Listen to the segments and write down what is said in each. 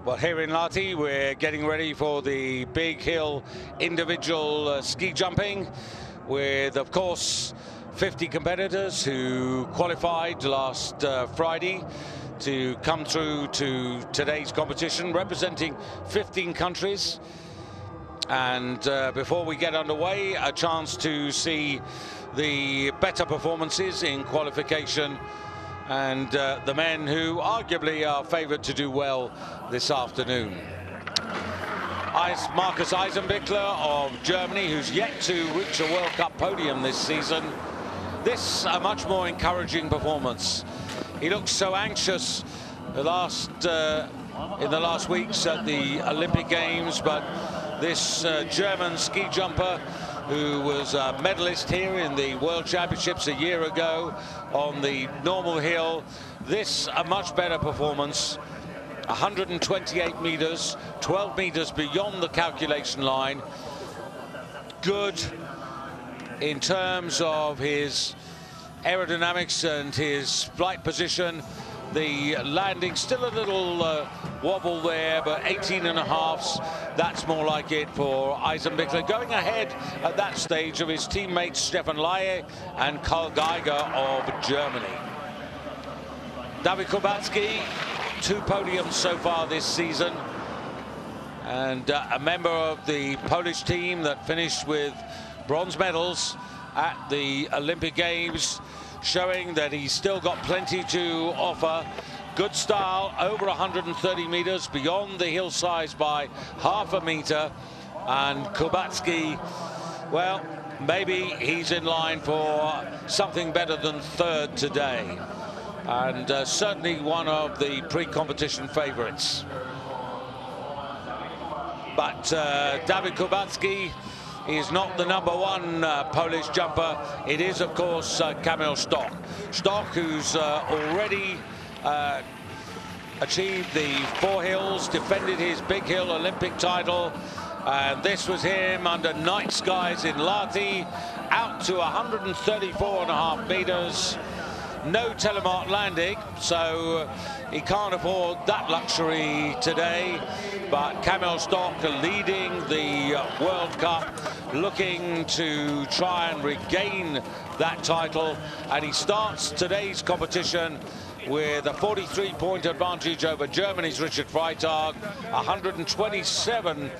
Well, here in Lahti, we're getting ready for the big hill individual ski jumping with, of course, 50 competitors who qualified last Friday to come through to today's competition, representing 15 countries. And before we get underway, a chance to see the better performances in qualification and the men who arguably are favoured to do well this afternoon. Marcus Eisenbichler of Germany, who's yet to reach a World Cup podium this season. This a much more encouraging performance. He looked so anxious in the last weeks at the Olympic Games, but this German ski jumper, who was a medalist here in the World Championships a year ago on the normal hill, this a much better performance. 128 meters, 12 meters beyond the calculation line. Good in terms of his aerodynamics and his flight position. The landing still a little wobble there, but 18.5s, that's more like it for Eisenbichler. Going ahead at that stage of his teammates Stefan Laie and Karl Geiger of Germany. David Kubacki, 2 podiums so far this season, and a member of the Polish team that finished with bronze medals at the Olympic Games, showing that he's still got plenty to offer. Good style, over 130 meters beyond the hillside by half a meter. And Kubacki, well, maybe he's in line for something better than third today. And certainly one of the pre-competition favorites. But David Kubacki is not the #1 Polish jumper. It is, of course, Kamil Stoch. Stoch, who's already achieved the 4 hills, defended his big hill Olympic title. And this was him under night skies in Lahti, out to 134.5 meters. No telemark landing, so he can't afford that luxury today. But Kamil Stoch leading the World Cup, looking to try and regain that title. And he starts today's competition with a 43-point advantage over Germany's Richard Freitag, 127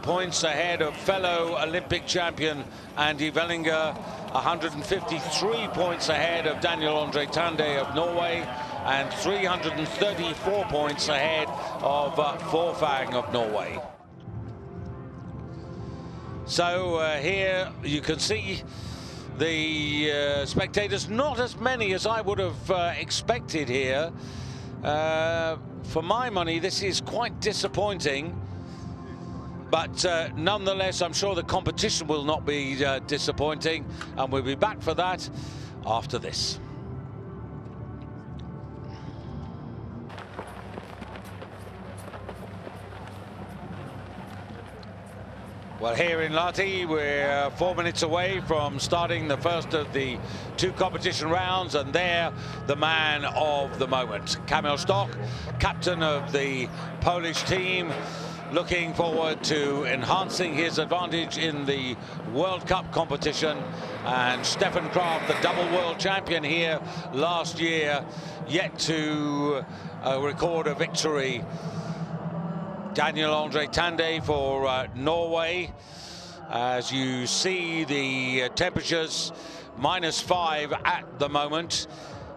points ahead of fellow Olympic champion Andy Vellinger, 153 points ahead of Daniel Andre Tande of Norway, and 334 points ahead of Forfang of Norway. So here you can see the spectators, not as many as I would have expected here. For my money, this is quite disappointing. But nonetheless, I'm sure the competition will not be disappointing, and we'll be back for that after this. Well, here in Lahti, we're 4 minutes away from starting the first of the 2 competition rounds, and there, the man of the moment, Kamil Stoch, captain of the Polish team, looking forward to enhancing his advantage in the World Cup competition. And Stefan Kraft, the double world champion here last year, yet to record a victory. Daniel Andre Tande for Norway. As you see, the temperatures -5 at the moment,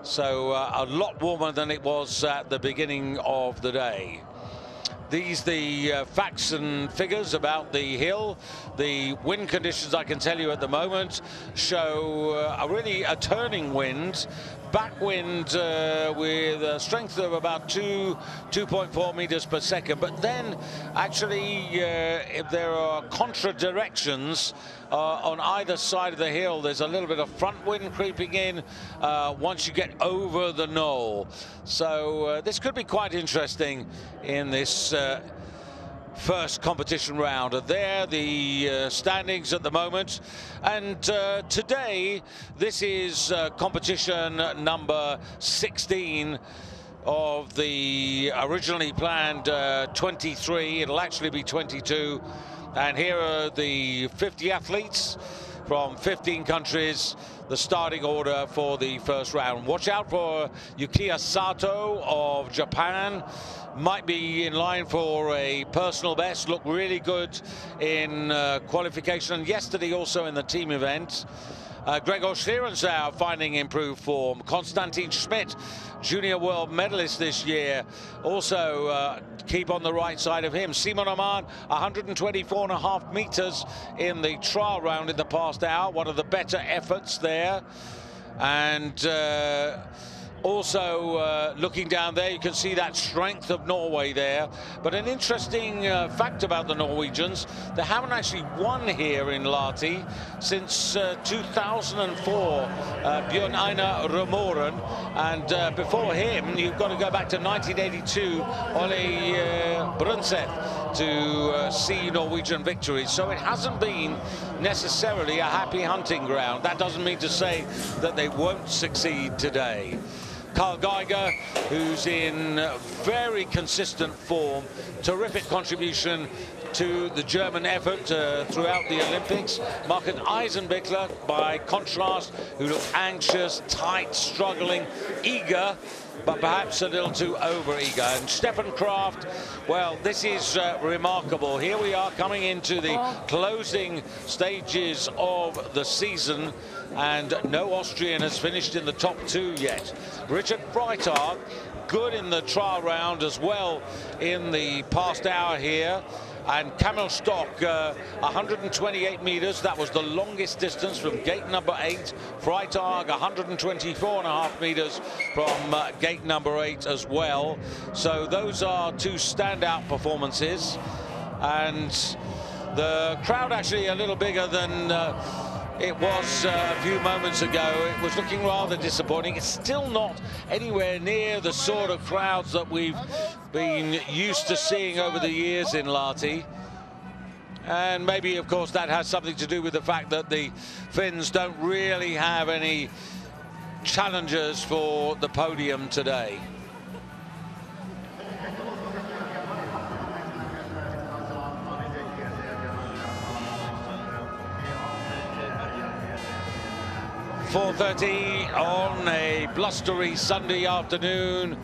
so a lot warmer than it was at the beginning of the day. These the facts and figures about the hill. The wind conditions, I can tell you at the moment, show really a turning wind, backwind with a strength of about 2.4 meters per second. But then actually if there are contra directions on either side of the hill, there's a little bit of front wind creeping in once you get over the knoll. So this could be quite interesting in this first competition round. And there the standings at the moment. And today, this is competition number 16 of the originally planned 23. It'll actually be 22. And here are the 50 athletes from 15 countries, the starting order for the first round. Watch out for Yukiya Sato of Japan. Might be in line for a personal best. Looked really good in qualification, and yesterday also in the team event. Gregor Schlierenzau finding improved form. Konstantin Schmidt, junior world medalist this year, also keep on the right side of him. Simon Oman, 124.5 meters in the trial round in the past hour. One of the better efforts there. And also looking down there, you can see that strength of Norway there. But an interesting fact about the Norwegians, they haven't actually won here in Lahti since 2004. Bjørn Einar Ramoren, and before him you've got to go back to 1982, Ole Brunseth, to see Norwegian victories. So it hasn't been necessarily a happy hunting ground. That doesn't mean to say that they won't succeed today. Karl Geiger, who's in very consistent form, terrific contribution to the German effort throughout the Olympics. Markus Eisenbichler, by contrast, who looked anxious, tight, struggling, eager, but perhaps a little too over-eager. And Stefan Kraft, well, this is remarkable. Here we are coming into the closing stages of the season, and no Austrian has finished in the top two yet. Richard Freitag, good in the trial round as well in the past hour here. And Kamil Stock, 128 meters. That was the longest distance from gate number 8. Freitag, 124.5 meters from gate number 8 as well. So those are two standout performances. And the crowd actually a little bigger than it was a few moments ago. It was looking rather disappointing. It's still not anywhere near the sort of crowds that we've been used to seeing over the years in Lahti. And maybe, of course, that has something to do with the fact that the Finns don't really have any challengers for the podium today. .4:30 on a blustery Sunday afternoon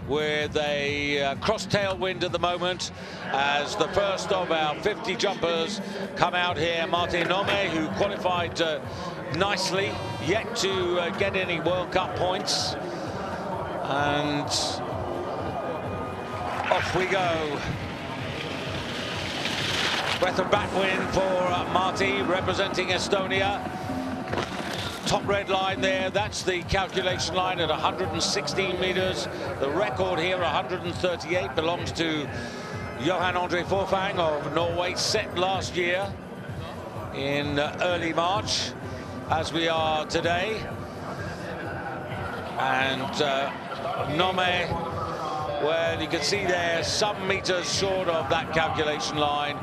with a cross-tail wind at the moment as the first of our 50 jumpers come out here. Martin Nome, who qualified nicely, yet to get any World Cup points. And off we go. Breath of back wind for Marti, representing Estonia. Top red line there, that's the calculation line at 116 meters. The record here, 138, belongs to Johan Andre Forfang of Norway, set last year in early March, as we are today. And Nome, well, you can see there some meters short of that calculation line.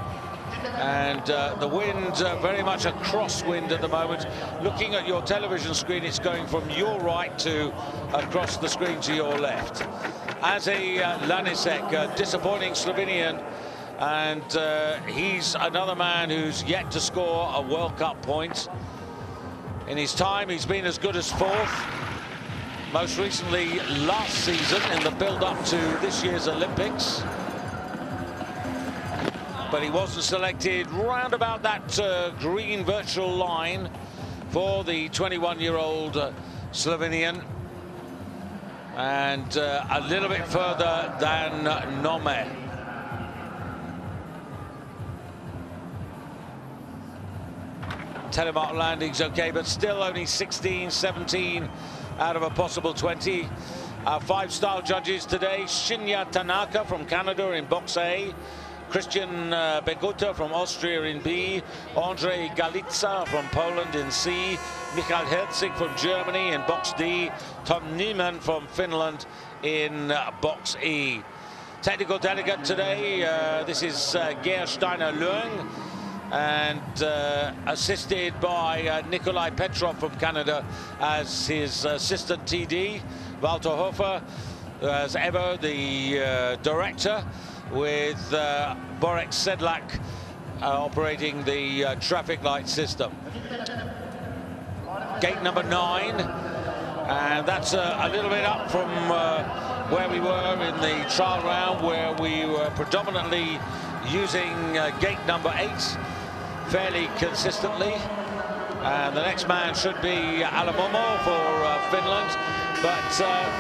And the wind, very much a crosswind at the moment. Looking at your television screen, it's going from your right to across the screen to your left. Ase Lanisek, a disappointing Slovenian, and he's another man who's yet to score a World Cup point. In his time, he's been as good as fourth. Most recently last season in the build-up to this year's Olympics. But he wasn't selected round about that green virtual line for the 21-year-old Slovenian. And a little bit further than Nome. Telemark landing's okay, but still only 16, 17 out of a possible 20. Our 5 style judges today: Shinya Tanaka from Canada in box A, Christian Beguta from Austria in B, Andrzej Galica from Poland in C, Michael Herzig from Germany in box D, Tom Niemann from Finland in box E. Technical delegate today, this is Geir Steiner Leung, and assisted by Nikolai Petrov from Canada as his assistant TD, Walter Hofer. as ever, the director, with Borek Sedlak operating the traffic light system. Gate number 9, and that's a little bit up from where we were in the trial round, where we were predominantly using gate number 8 fairly consistently. And the next man should be Alamomo for Finland. But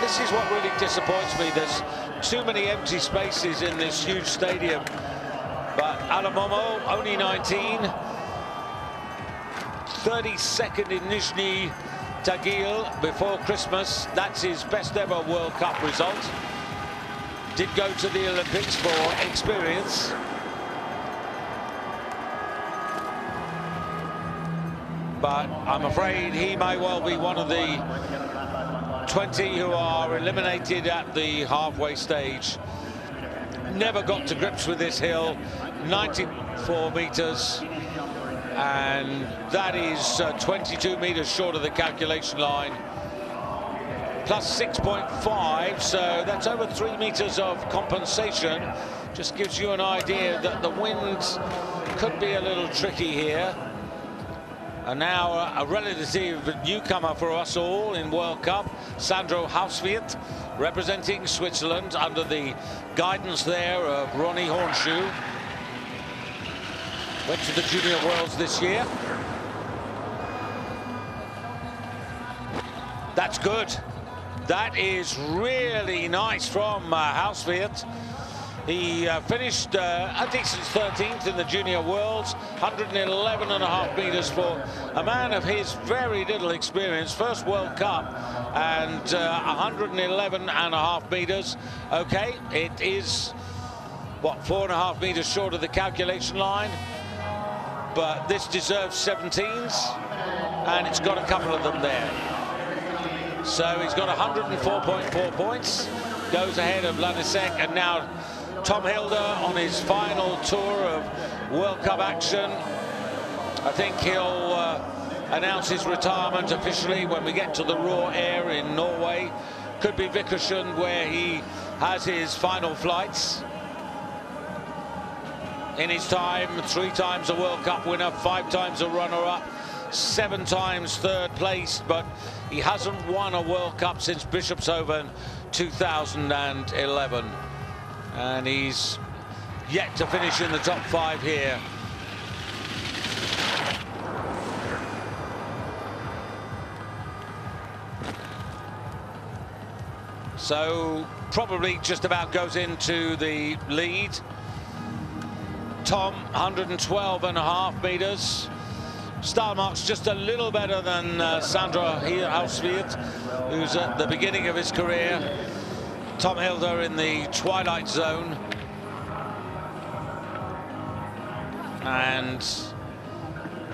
this is what really disappoints me. There's too many empty spaces in this huge stadium. But Alamomo, only 19, 32nd in Nizhny Tagil before Christmas. That's his best ever World Cup result. Did go to the Olympics for experience. But I'm afraid he may well be one of the 20 who are eliminated at the halfway stage. Never got to grips with this hill, 94 meters, and that is 22 meters short of the calculation line, plus 6.5, so that's over 3 meters of compensation. Just gives you an idea that the wind could be a little tricky here. And now a relative newcomer for us all in World Cup, Sandro Hauswirt, representing Switzerland under the guidance there of Ronnie Hornschuh. Went to the Junior Worlds this year. That's good. That is really nice from Hauswirt. He finished a decent 13th in the Junior Worlds, 111.5 meters for a man of his very little experience. First World Cup, and 111.5 meters. Okay, it is, what, 4.5 meters short of the calculation line, but this deserves 17s, and it's got a couple of them there. So he's got 104.4 points, goes ahead of Lanisek, and now Tom Hilder on his final tour of World Cup action. I think he'll announce his retirement officially when we get to the raw air in Norway. Could be Vikersund, where he has his final flights. In his time, 3 times a World Cup winner, 5 times a runner-up, 7 times third place, but he hasn't won a World Cup since Bischofshofen 2011. And he's yet to finish in the top 5 here. So probably just about goes into the lead. Tom, 112.5 meters. Style marks just a little better than Sandro Hauswirt, who's at the beginning of his career. Tom Hilder in the twilight zone. And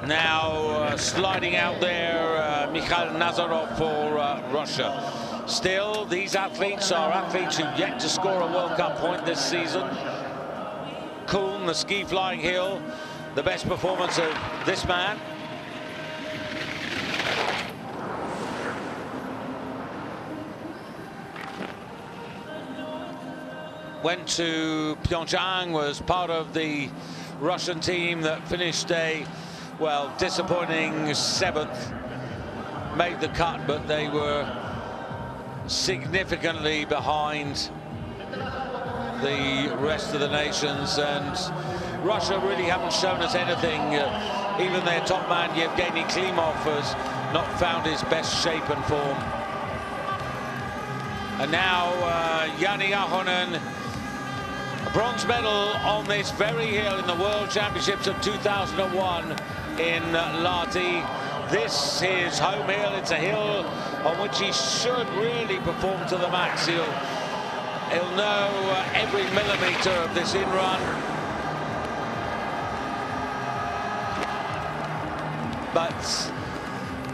now sliding out there, Mikhail Nazarov for Russia. Still, these athletes are athletes who've yet to score a World Cup point this season. Kuhn, the ski flying hill, the best performance of this man. Went to Pyeongchang, was part of the Russian team that finished a, well, disappointing 7th. Made the cut, but they were significantly behind the rest of the nations, and Russia really haven't shown us anything. Even their top man, Yevgeny Klimov, has not found his best shape and form. And now Jani Ahonen, a bronze medal on this very hill in the World Championships of 2001 in Lahti. This is home hill. It's a hill on which he should really perform to the max. He'll know every millimetre of this in-run. But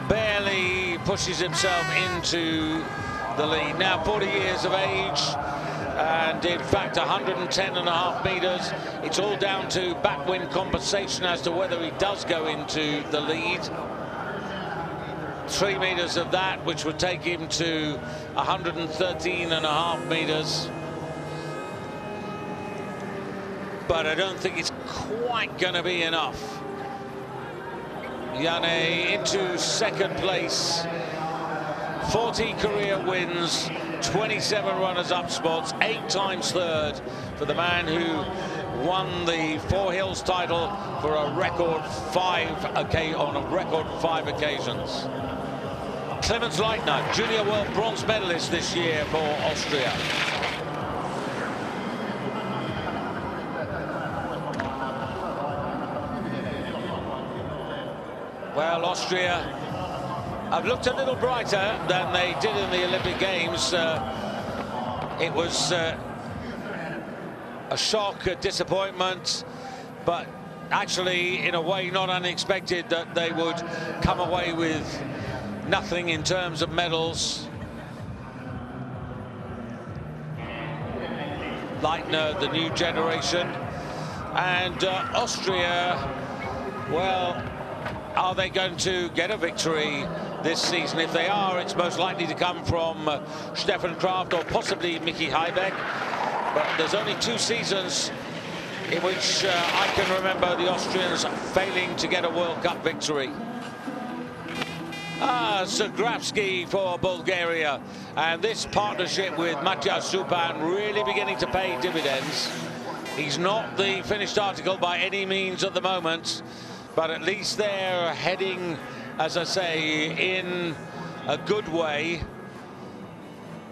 barely pushes himself into the lead. Now 40 years of age, and in fact 110.5 meters. It's all down to backwind compensation as to whether he does go into the lead. 3 meters of that, which would take him to 113.5 meters. But I don't think it's quite going to be enough. Yane into second place. 40 career wins, 27 runners-up spots, 8 times third for the man who won the Four Hills title for a record 5 occasions. Clemens Leitner, junior world bronze medalist this year for Austria. Well, Austria have looked a little brighter than they did in the Olympic Games. It was a shock, a disappointment, but actually, in a way, not unexpected that they would come away with nothing in terms of medals. Leitner, the new generation, and Austria, well, are they going to get a victory this season? If they are, it's most likely to come from Stefan Kraft or possibly Mickey Heibeck. But there's only 2 seasons in which I can remember the Austrians failing to get a World Cup victory. Zagravsky for Bulgaria, and this partnership with Matthias Zupan really beginning to pay dividends. He's not the finished article by any means at the moment, but at least they're heading, as I say, in a good way.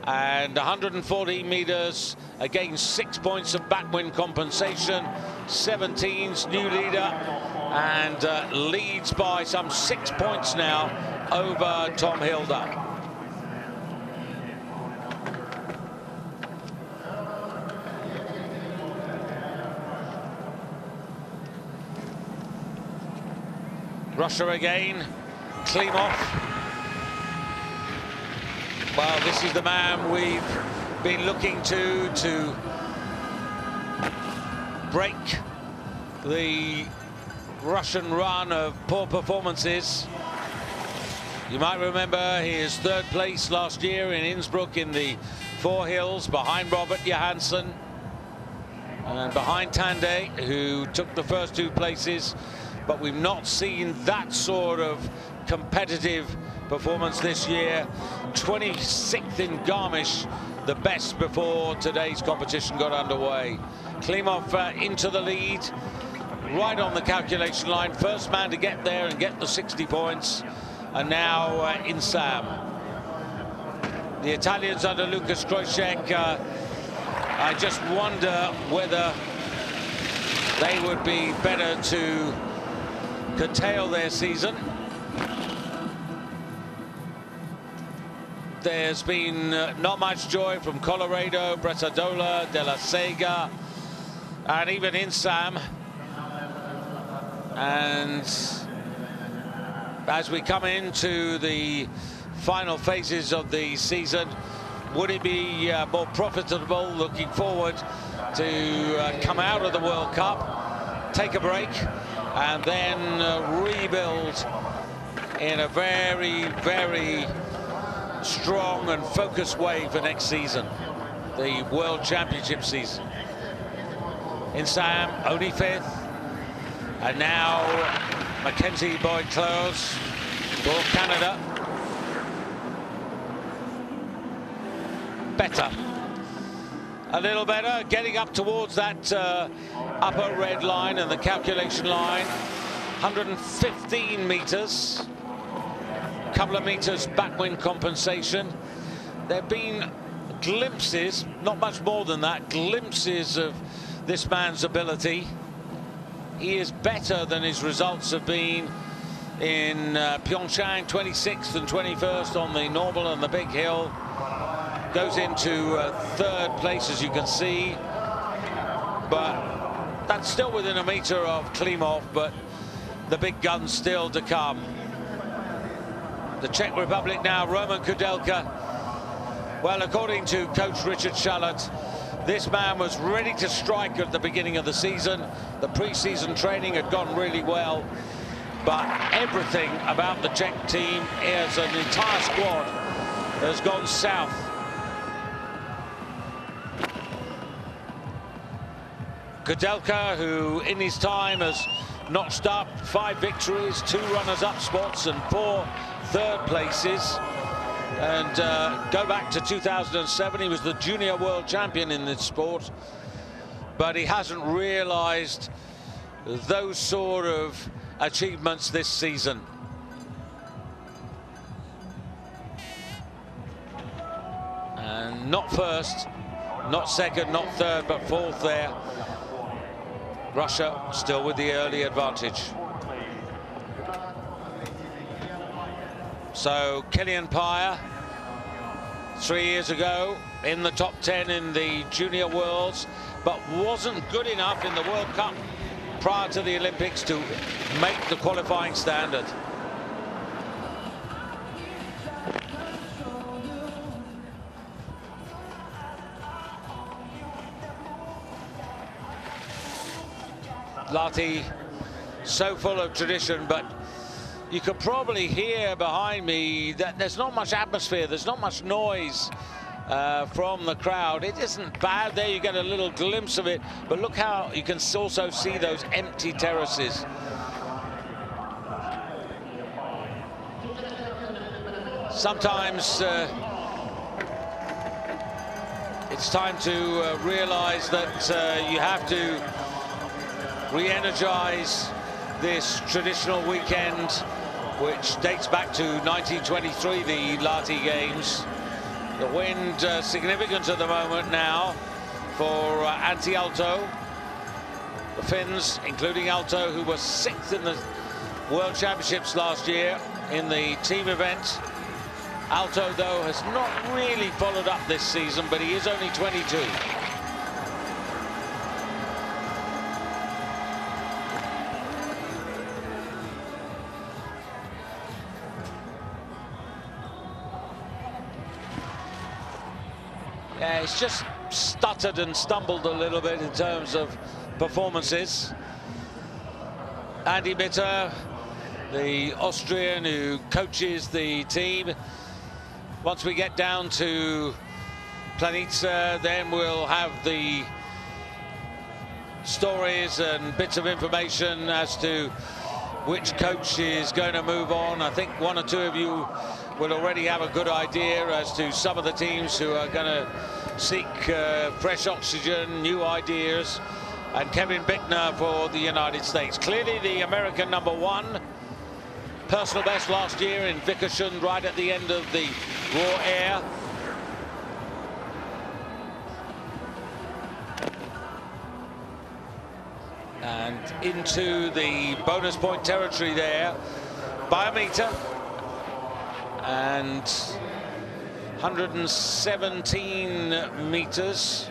And 140 meters, again 6 points of backwind compensation. 17's new leader, and leads by some 6 points now over Tom Hilda. Russia again, Klimov. Well, this is the man we've been looking to break the Russian run of poor performances. You might remember his 3rd place last year in Innsbruck in the Four Hills, behind Robert Johansson and behind Tande, who took the first 2 places. But we've not seen that sort of competitive performance this year. 26th in Garmisch, the best before today's competition got underway. Klimov into the lead, right on the calculation line. First man to get there and get the 60 points. And now Insam. The Italians under Lukas Krojcek, I just wonder whether they would be better to curtail their season. There's been not much joy from Colorado, Bresadola, De La Sega, and even Insam. And as we come into the final phases of the season, would it be more profitable looking forward to come out of the World Cup, take a break, and then rebuild in a very, very strong and focused way for next season, the World Championship season? Insam only 5th, and now Mackenzie Boyd-Close for Canada. Better, a little better, getting up towards that upper red line and the calculation line. 115 meters, a couple of meters backwind compensation. There have been glimpses, not much more than that, glimpses of this man's ability. He is better than his results have been in Pyeongchang, 26th and 21st on the normal and the big hill. Goes into 3rd place, as you can see, but that's still within a meter of Klimov, but the big guns still to come. The Czech Republic now, Roman Kudelka. Well, according to coach Richard Charlotte, this man was ready to strike at the beginning of the season. The pre-season training had gone really well, but everything about the Czech team as an entire squad has gone south. Kudelka, who in his time has notched up 5 victories, 2 runners-up spots and 4 third places. And go back to 2007, he was the junior world champion in this sport, but he hasn't realized those sort of achievements this season. And not first, not second, not third, but fourth there. Russia still with the early advantage. So Kylian Payer, 3 years ago in the top 10 in the Junior Worlds, but wasn't good enough in the World Cup prior to the Olympics to make the qualifying standard. Lahti, so full of tradition, but you could probably hear behind me that there's not much atmosphere, there's not much noise from the crowd. It isn't bad there, you get a little glimpse of it, but look how you can also see those empty terraces. Sometimes it's time to realize that you have to re-energize this traditional weekend, which dates back to 1923, the Lahti Games. The wind significant at the moment now for Antti-Aalto. The Finns, including Aalto, who was 6th in the World Championships last year in the team event. Aalto, though, has not really followed up this season, but he is only 22. Yeah, it's just stuttered and stumbled a little bit in terms of performances. Andy Bitter, the Austrian who coaches the team. Once we get down to Planica, then we'll have the stories and bits of information as to which coach is going to move on. I think 1 or 2 of you will already have a good idea as to some of the teams who are going to seek fresh oxygen, new ideas. And Kevin Bickner for the United States. Clearly the American #1. Personal best last year in Vikersund right at the end of the raw air. And into the bonus point territory there by a meter. And 117 meters.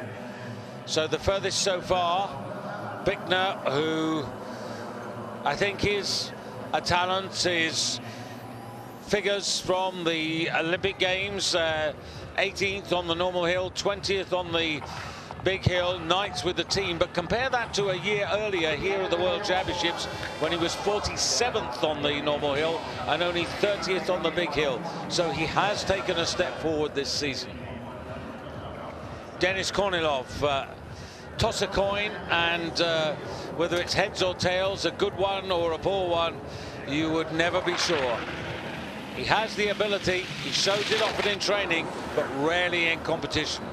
So the furthest so far, Bickner, who I think is a talent. His figures from the Olympic Games, 18th on the normal hill, 20th on the big hill, 9th with the team. But compare that to a year earlier here at the World Championships when he was 47th on the normal hill and only 30th on the big hill. So he has taken a step forward this season. Denis Kornilov, toss a coin, and whether it's heads or tails, a good one or a poor one, you would never be sure. He has the ability, he shows it often in training, but rarely in competition.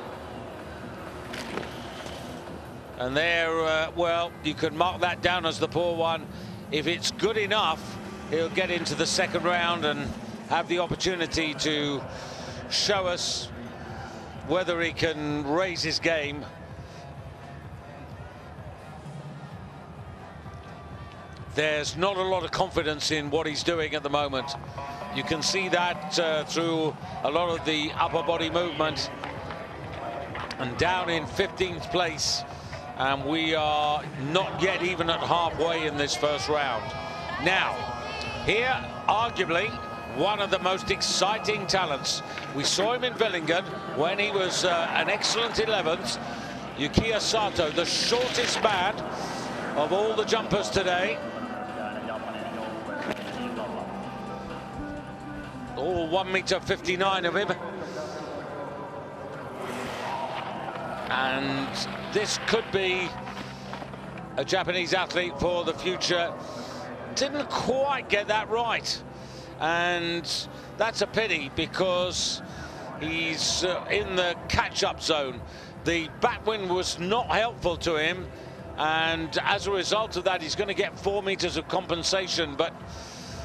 And there, well, you can mark that down as the poor one. If it's good enough, he'll get into the second round and have the opportunity to show us whether he can raise his game. There's not a lot of confidence in what he's doing at the moment. You can see that through a lot of the upper body movement. And down in 15th place. And we are not yet even at halfway in this first round. Now, here, arguably, one of the most exciting talents. We saw him in Villingen when he was an excellent 11th. Yukiya Sato, the shortest man of all the jumpers today. all 1.59 of him. And this could be a Japanese athlete for the future. Didn't quite get that right. And that's a pity, because he's in the catch-up zone. The backwind was not helpful to him, and as a result of that, he's going to get 4 meters of compensation, but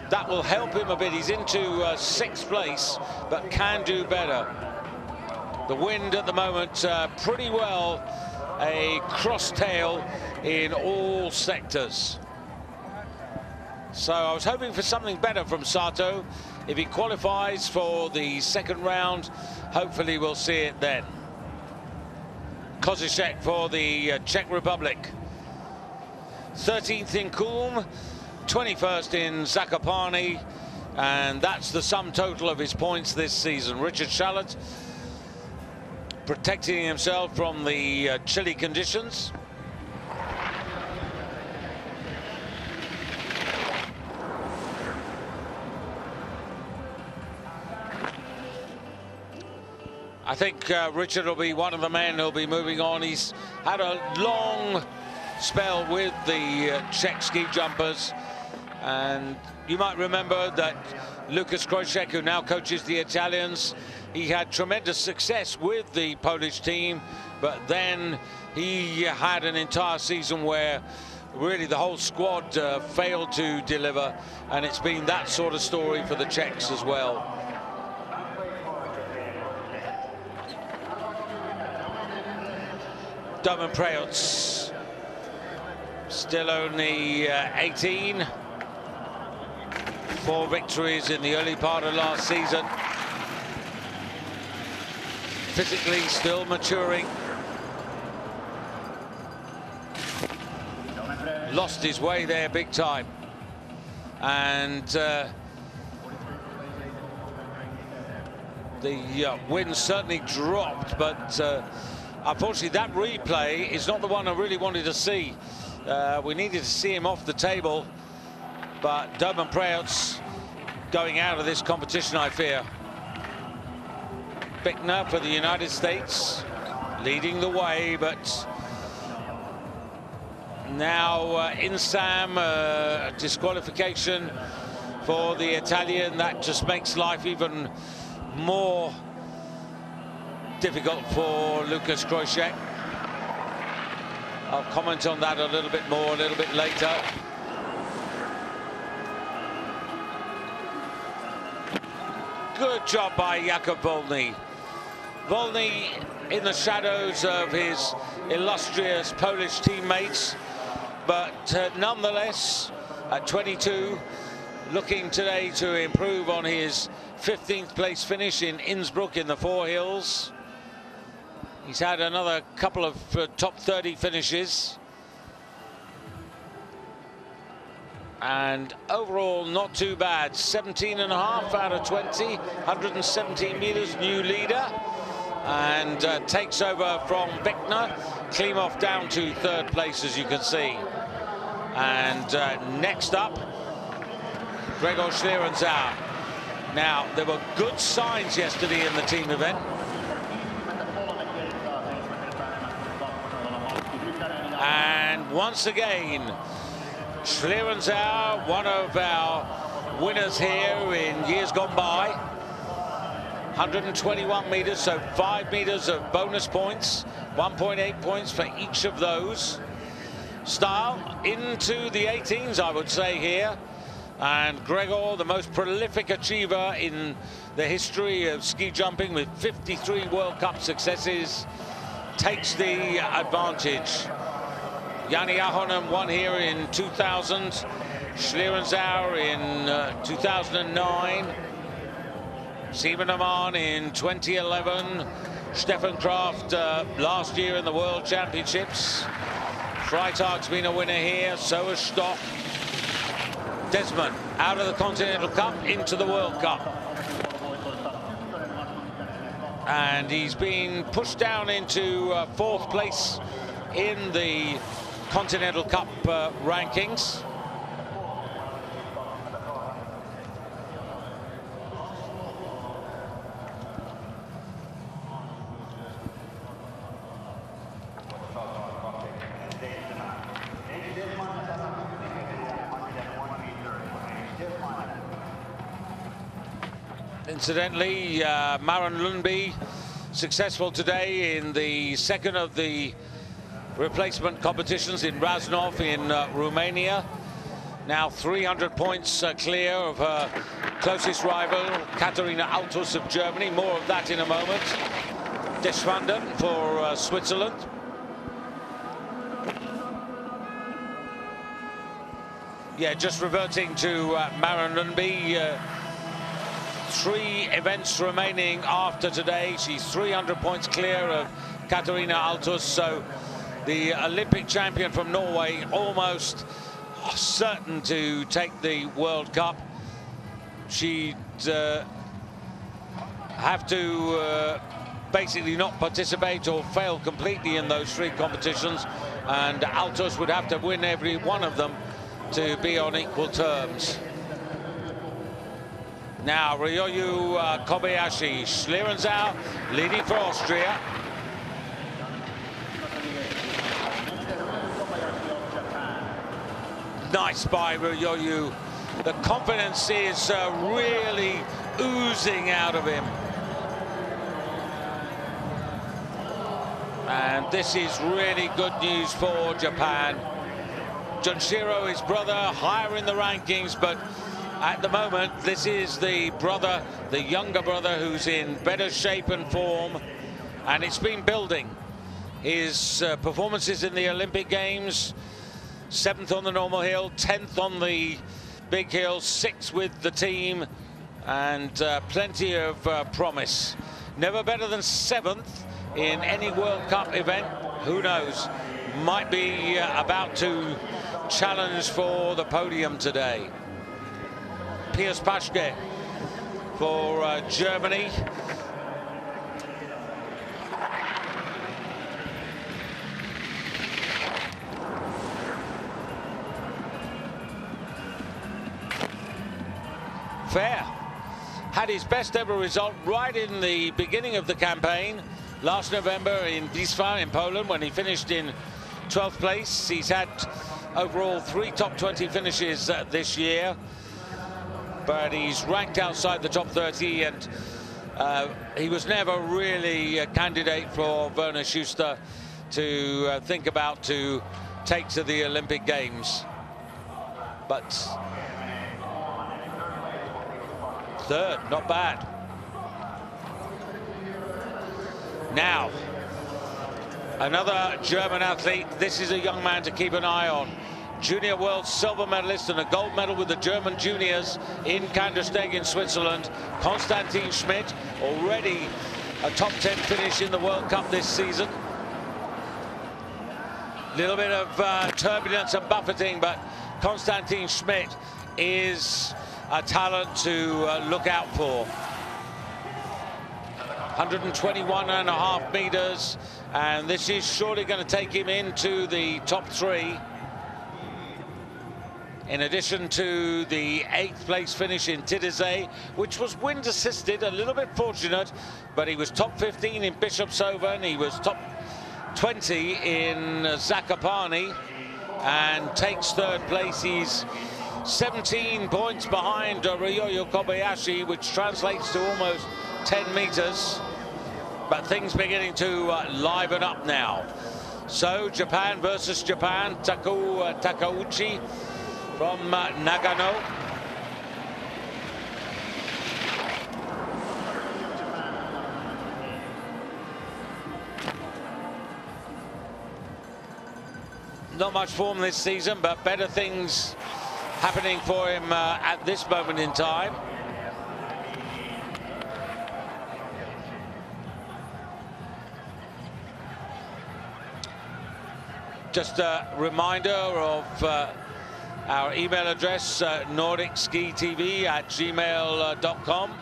that will help him a bit. He's into 6th place, but can do better. The wind at the moment, pretty well a cross-tail in all sectors. So I was hoping for something better from Sato. If he qualifies for the second round, hopefully we'll see it then. Kozicek for the Czech Republic. 13th in Kulm, 21st in Zakopane, and that's the sum total of his points this season. Richard Shalit protecting himself from the chilly conditions. I think Richard will be one of the men who'll be moving on. He's had a long spell with the Czech ski jumpers, and you might remember that Lukas Krojcek, who now coaches the Italians, he had tremendous success with the Polish team, but then he had an entire season where really the whole squad failed to deliver, and it's been that sort of story for the Czechs as well. Domen Prejec, still only 18. 4 victories in the early part of last season. Physically still maturing. Lost his way there big time. And the wind certainly dropped, but unfortunately, that replay is not the one I really wanted to see. We needed to see him off the table, but Domen Prejec going out of this competition, I fear. Bickner for the United States, leading the way, but now Insam, disqualification for the Italian. That just makes life even more difficult for Lukas Krojcek. I'll comment on that a little bit more a little bit later. Good job by Jakub Wolny. Wolny in the shadows of his illustrious Polish teammates, but nonetheless, at 22, looking today to improve on his 15th place finish in Innsbruck in the Four Hills. He's had another couple of top 30 finishes. And overall, not too bad. 17.5 out of 20, 117 meters, new leader. And takes over from Bickner. Klimov down to 3rd place, as you can see. And next up, Gregor Schlierenzauer. Now, there were good signs yesterday in the team event. And once again, Schlierenzauer, one of our winners here in years gone by. 121 meters, so 5 meters of bonus points, 1.8 points for each of those. Style into the 18s, I would say here. And Gregor, the most prolific achiever in the history of ski jumping with 53 World Cup successes, takes the advantage. Jani Ahonen won here in 2000, Schlierenzauer in 2009, Simon Amann in 2011, Stefan Kraft last year in the World Championships. Freitag's been a winner here, so has Stock. Desmond out of the Continental Cup into the World Cup. And he's been pushed down into 4th place in the Continental Cup rankings. Incidentally, Maren Lundby successful today in the second of the replacement competitions in Raznov in Romania. Now 300 points clear of her closest rival, Katharina Altus of Germany. More of that in a moment. Deschwanden for Switzerland. Yeah, just reverting to Maren Lundby. 3 events remaining after today. She's 300 points clear of Katharina Altus, so the Olympic champion from Norway almost certain to take the World Cup. She'd have to basically not participate or fail completely in those 3 competitions, and Altus would have to win every one of them to be on equal terms. Now Ryoyu Kobayashi, Schlierenzau leading for Austria. Nice by Ryoyu. The confidence is really oozing out of him. And this is really good news for Japan. Junshiro, his brother, higher in the rankings, but at the moment, this is the brother, the younger brother, who's in better shape and form, and it's been building. His performances in the Olympic Games, 7th on the normal hill, 10th on the big hill, 6th with the team, and plenty of promise. Never better than 7th in any World Cup event. Who knows? Might be about to challenge for the podium today. Piers Paschke for Germany. Fair had his best ever result right in the beginning of the campaign last November in Wisła in Poland, when he finished in 12th place. He's had overall 3 top 20 finishes this year, but he's ranked outside the top 30, and he was never really a candidate for Werner Schuster to think about to take to the Olympic Games. But 3rd, not bad. Now, another German athlete. This is a young man to keep an eye on. Junior world silver medalist and a gold medal with the German juniors in Kandersteg in Switzerland. Konstantin Schmidt, already a top 10 finish in the World Cup this season. Little bit of turbulence and buffeting, but Konstantin Schmidt is a talent to look out for. 121.5 meters, and this is surely going to take him into the top 3. In addition to the 8th place finish in Titisee, which was wind assisted, a little bit fortunate, but he was top 15 in Bischofshofen, he was top 20 in Zakopane, and takes 3rd place. He's 17 points behind Ryoyu Kobayashi, which translates to almost 10 meters. But things beginning to liven up now. So Japan versus Japan. Takauchi from Nagano. Not much form this season, but better things happening for him at this moment in time. Just a reminder of our email address, nordicskitv@gmail.com.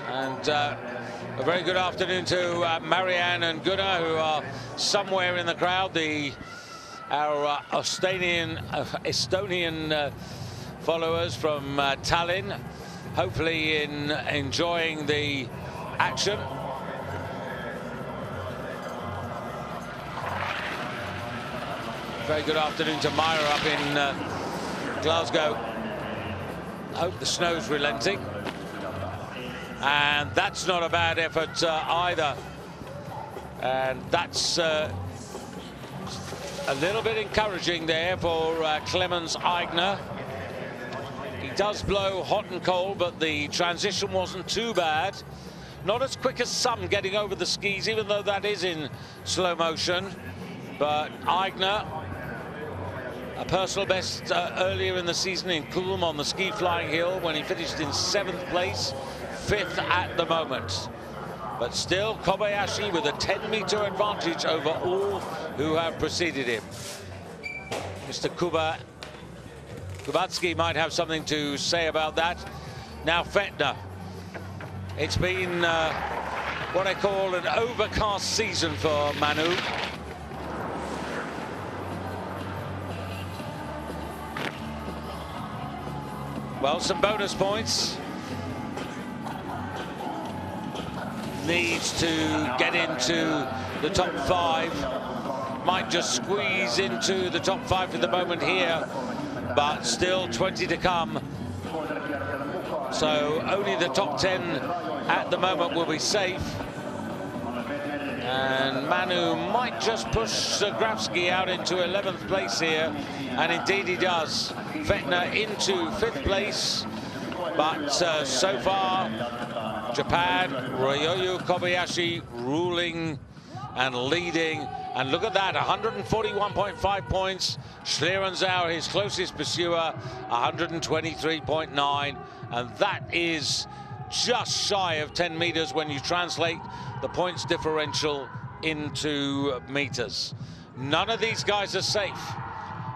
And a very good afternoon to Marianne and Gunnar, who are somewhere in the crowd. Our Estonian followers from Tallinn, hopefully enjoying the action. Very good afternoon to Myra up in Glasgow. Hope the snow's relenting. And that's not a bad effort either. And that's a little bit encouraging there for Clemens Eigner. He does blow hot and cold, but the transition wasn't too bad. Not as quick as some getting over the skis, even though that is in slow motion. But Eigner, a personal best earlier in the season in Kulm on the ski flying hill when he finished in 7th place, 5th at the moment. But still, Kobayashi with a 10-meter advantage over all who have preceded him. Mr. Kubatsky might have something to say about that. Now Fettner. It's been what I call an overcast season for Manu. Well, some bonus points. Needs to get into the top 5. Might just squeeze into the top 5 for the moment here, but still 20 to come. So only the top 10 at the moment will be safe. And Manu might just push Zagravsky out into 11th place here. And indeed he does. Fettner into 5th place. But so far, Japan, Ryoyu Kobayashi ruling and leading. And look at that, 141.5 points. Schlierenzauer, his closest pursuer, 123.9. And that is just shy of 10 meters when you translate the points differential into meters. None of these guys are safe.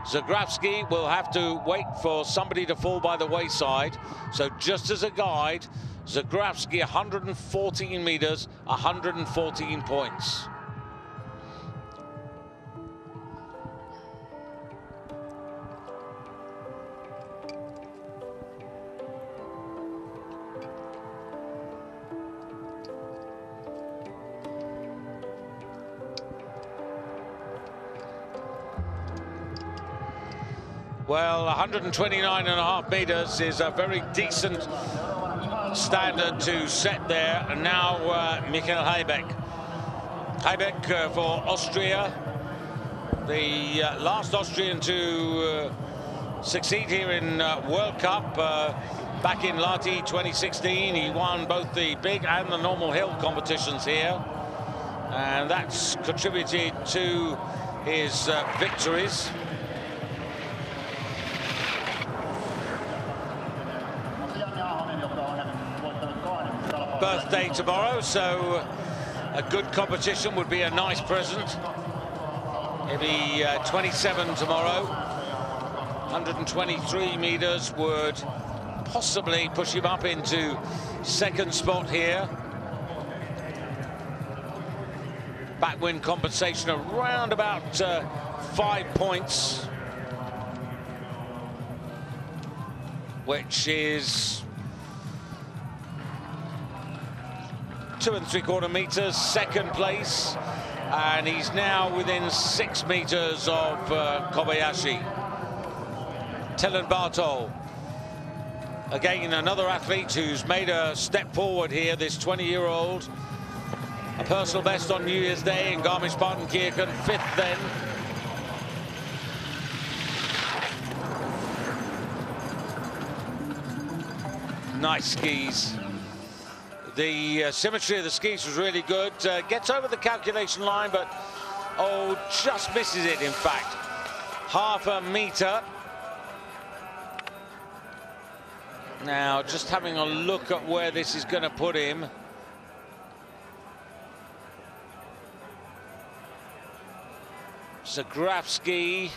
Zagravsky will have to wait for somebody to fall by the wayside. So just as a guide, Zagravsky 114 meters, 114 points. Well, 129.5 meters is a very decent standard to set there. And now Michael Heibeck. Heibeck for Austria, the last Austrian to succeed here in World Cup. Back in Lahti 2016, he won both the big and the normal hill competitions here. And that's contributed to his victories. Birthday tomorrow, so a good competition would be a nice present. He'll be 27 tomorrow. 123 meters would possibly push him up into 2nd spot here. Backwind compensation around about 5 points, which is 2 3/4 meters, 2nd place, and he's now within 6 meters of Kobayashi. Tellen Bartol, again another athlete who's made a step forward here, this 20-year-old. A personal best on New Year's Day in Garmisch-Partenkirchen, 5th then. Nice skis. The symmetry of the skis was really good. Gets over the calculation line, but oh, just misses it, in fact. Half a meter. Now, just having a look at where this is going to put him. Zagravsky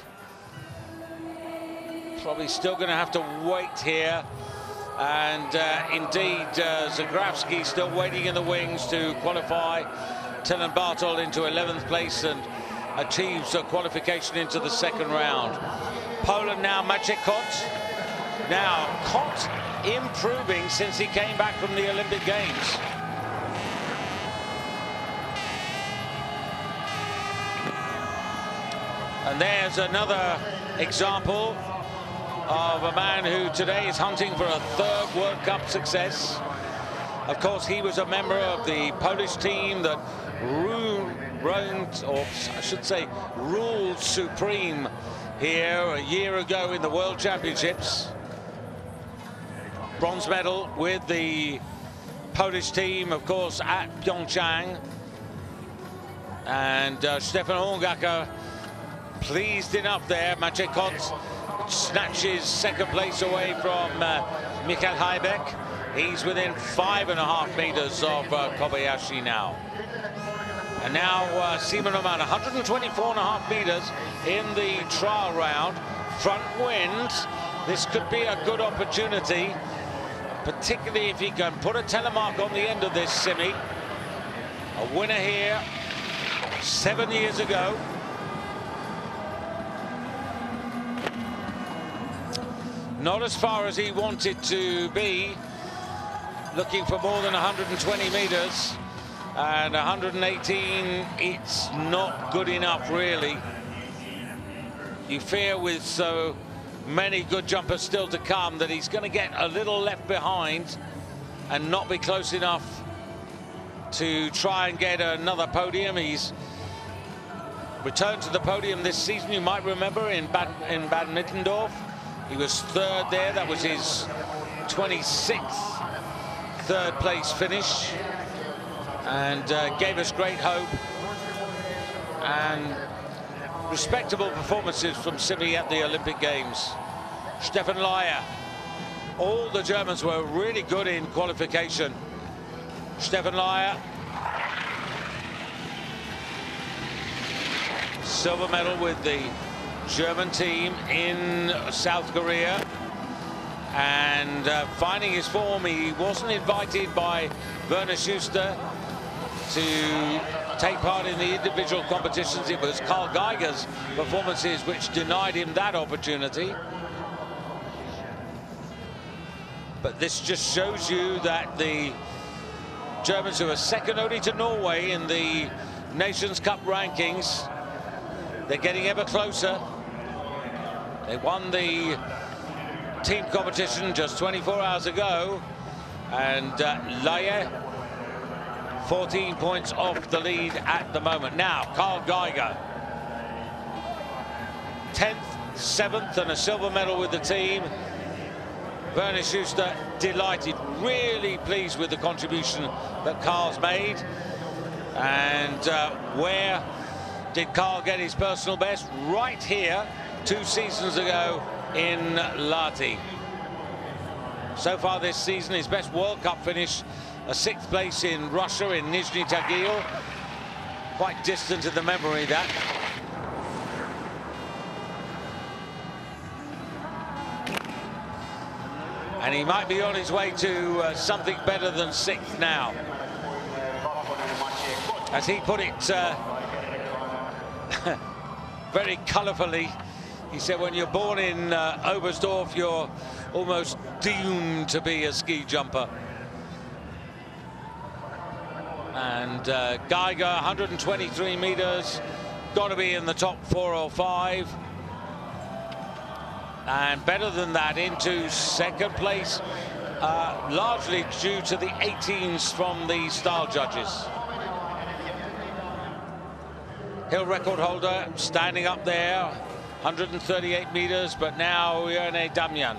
probably still going to have to wait here. And indeed, Zagravsky still waiting in the wings to qualify. Tellen Bartol into 11th place and achieves a qualification into the 2nd round. Poland now, Maciej Kot. Now, Kot improving since he came back from the Olympic Games. And there's another example of a man who today is hunting for a third World Cup success. Of course, he was a member of the Polish team that ruled supreme here a year ago in the World Championships. Bronze medal with the Polish team, of course, at Pyeongchang. And Stefan Horngacher pleased enough there. Maciej Kot snatches second place away from Michael Heibeck. He's within 5.5 meters of Kobayashi now. And now Simon Oman, 124.5 meters in the trial round. Front wind. This could be a good opportunity, particularly if he can put a telemark on the end of this semi. A winner here 7 years ago. Not as far as he wanted to be, looking for more than 120 meters, and 118, it's not good enough, really. You fear with so many good jumpers still to come that he's going to get a little left behind and not be close enough to try and get another podium. He's returned to the podium this season, you might remember, in Bad Mittendorf. He was third there. That was his 26th third place finish, and gave us great hope and respectable performances from Simi at the Olympic Games. Stefan Laie. All the Germans were really good in qualification. Stefan Laie. Silver medal with the German team in South Korea. And finding his form, he wasn't invited by Werner Schuster to take part in the individual competitions. It was Karl Geiger's performances which denied him that opportunity. But this just shows you that the Germans, who are second only to Norway in the Nations Cup rankings, they're getting ever closer. They won the team competition just 24 hours ago, and Laie 14 points off the lead at the moment. Now, Karl Geiger, 10th, 7th, and a silver medal with the team. Werner Schuster delighted, really pleased with the contribution that Karl's made. And where did Karl get his personal best? Right here, 2 seasons ago in Lahti. So far this season, his best World Cup finish, a 6th place in Russia, in Nizhny Tagil. Quite distant in the memory, that. And he might be on his way to something better than 6th now. As he put it very colourfully, he said, when you're born in Oberstdorf, you're almost doomed to be a ski jumper. And Geiger, 123 meters, got to be in the top 4 or 5. And better than that, into 2nd place, largely due to the 18s from the style judges. Hill record holder standing up there, 138 meters, but now Yone Damian.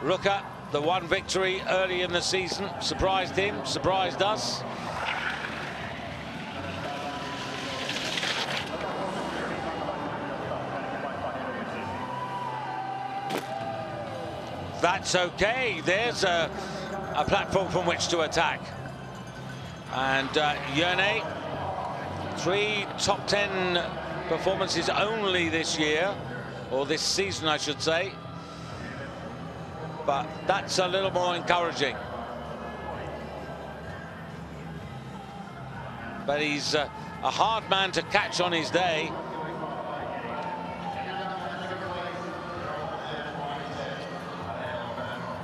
Ruka, the one victory early in the season, surprised him, surprised us. That's okay. There's a platform from which to attack. And Yone, 3 top 10 performances only this year, or this season, I should say. But that's a little more encouraging. But he's a hard man to catch on his day.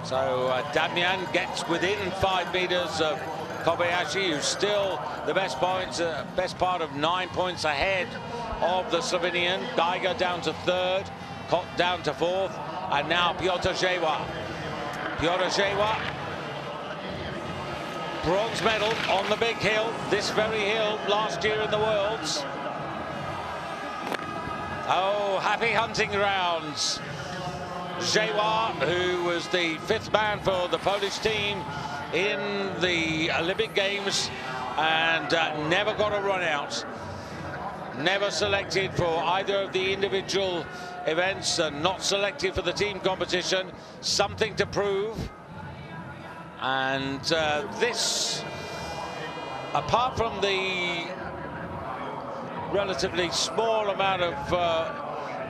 So Damian gets within 5 meters of Kobayashi, who's still the best part of 9 points ahead of the Slovenian. Geiger down to third, Kot down to fourth, and now Piotr Zewa. Piotr Zewa, bronze medal on the big hill, this very hill last year in the Worlds. Oh, happy hunting grounds. Zewa, who was the 5th man for the Polish team in the Olympic Games and never got a run out. Never selected for either of the individual events and not selected for the team competition. Something to prove. And this, apart from the relatively small amount of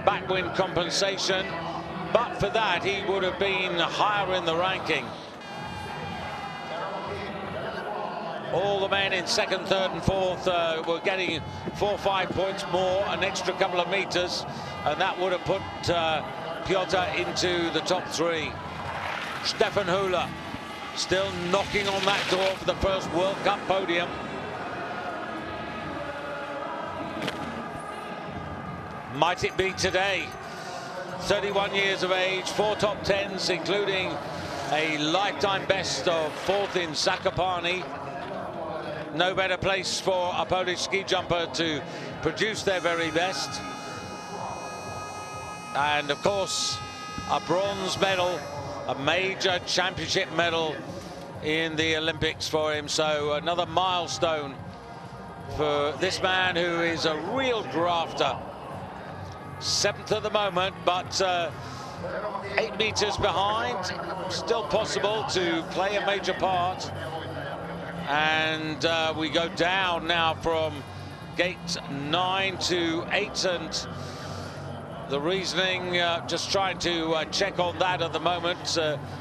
backwind compensation, but for that he would have been higher in the ranking. All the men in 2nd, 3rd and 4th were getting 4 or 5 points more, an extra couple of meters, and that would have put Piotr into the top 3. Stefan Hula still knocking on that door for the first World Cup podium. Might it be today? 31 years of age, 4 top 10s, including a lifetime best of 4th in Zakopane. No better place for a Polish ski jumper to produce their very best. And of course, a bronze medal, a major championship medal in the Olympics for him. So another milestone for this man, who is a real grafter. 7th at the moment, but 8 meters behind. Still possible to play a major part. And we go down now from gate 9 to 8, and the reasoning, just trying to check on that at the moment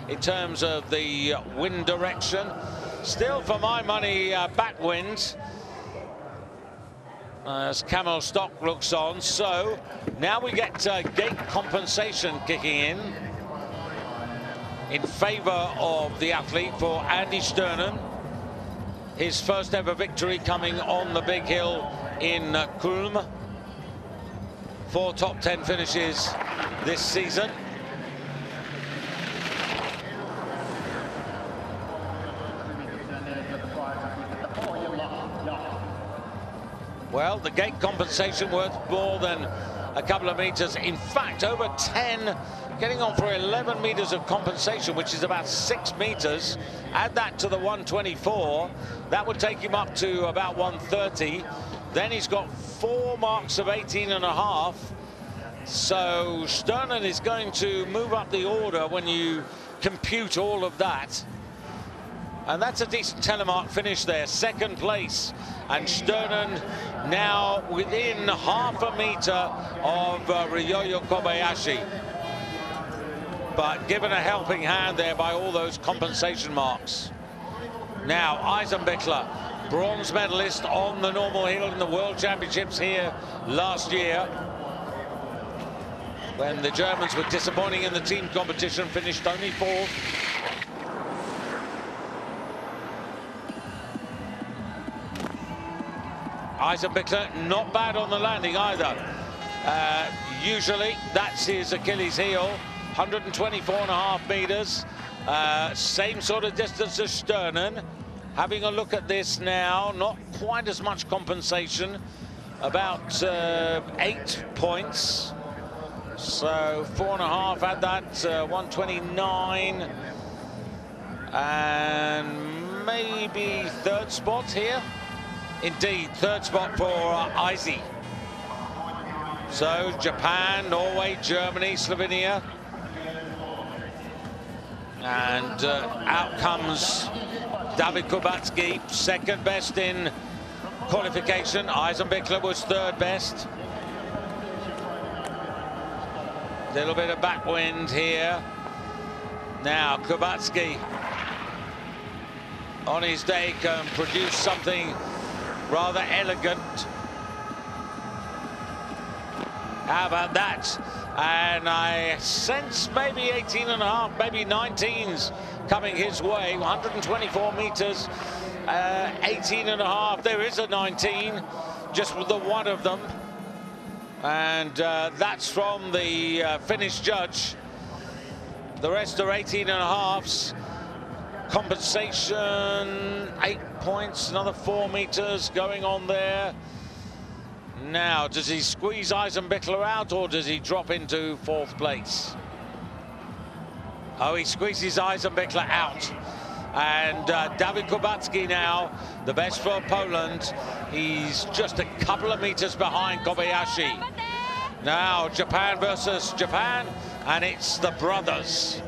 in terms of the wind direction. Still, for my money, backwind as Kamil Stock looks on. So now we get gate compensation kicking in favor of the athlete for Andy Sternen. His first ever victory coming on the big hill in Kulm. 4 top 10 finishes this season. Well, the gate compensation worth more than a couple of meters. In fact, over 10, getting on for 11 meters of compensation, which is about 6 meters. Add that to the 124, that would take him up to about 130. Then he's got 4 marks of 18.5. So Sternen is going to move up the order when you compute all of that. And that's a decent telemark finish there, 2nd place. And Sternen now within half a meter of Ryoyo Kobayashi. But given a helping hand there by all those compensation marks. Now, Eisenbichler, bronze medalist on the normal hill in the World Championships here last year, when the Germans were disappointing in the team competition, finished only 4th. Eisenbichler not bad on the landing either. Usually that's his Achilles heel. 124.5 meters, same sort of distance as Sternen. Having a look at this now, not quite as much compensation, about 8 points. So 4.5 at that, 129, and maybe 3rd spot here. Indeed, 3rd spot for Eisi. So Japan, Norway, Germany, Slovenia. And out comes David Kubacki, 2nd best in qualification. Eisenbichler was 3rd best. Little bit of backwind here. Now Kubacki on his day can produce something rather elegant. How about that? And I sense maybe 18.5, maybe 19s coming his way. 124 meters, 18.5. There is a 19, just with the one of them. And that's from the Finnish judge. The rest are 18.5s. Compensation, 8 points, another 4 meters going on there. Now, does he squeeze Eisenbichler out, or does he drop into 4th place? Oh, he squeezes Eisenbichler out. And Dawid Kubacki now, the best for Poland. He's just a couple of meters behind Kobayashi. Now, Japan versus Japan, and it's the brothers.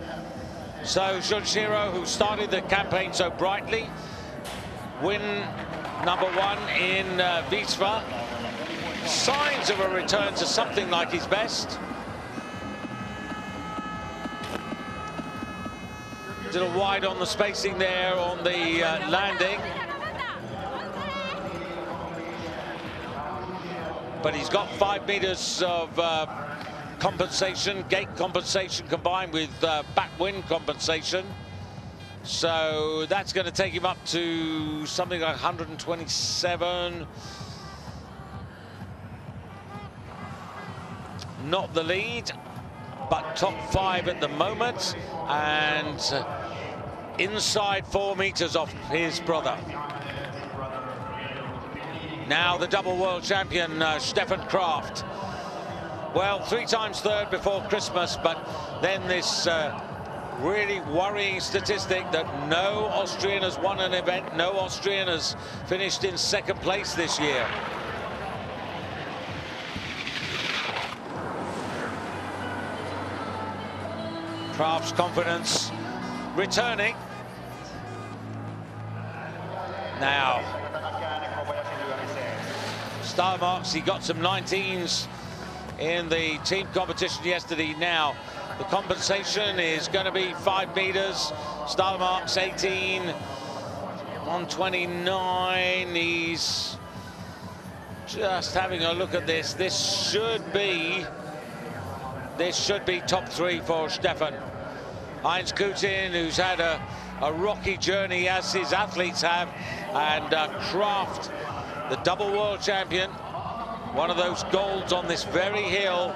So Junshiro, who started the campaign so brightly, win #1 in Wisła. Signs of a return to something like his best. A little wide on the spacing there on the landing. But he's got 5 meters of compensation, gate compensation combined with backwind compensation. So that's going to take him up to something like 127. Not the lead, but top 5 at the moment, and inside 4 meters off his brother. Now the double world champion, Stefan Kraft. Well, 3 times third before Christmas, but then this really worrying statistic that no Austrian has won an event, no Austrian has finished in 2nd place this year. Kraft's confidence returning. Now, star marks, he got some 19s in the team competition yesterday. Now, the compensation is going to be 5 meters. Star marks 18, 129. He's just having a look at this. This should be top 3 for Stefan. Heinz Kutin, who's had a rocky journey, as his athletes have, and Kraft, the double world champion, one of those golds on this very hill,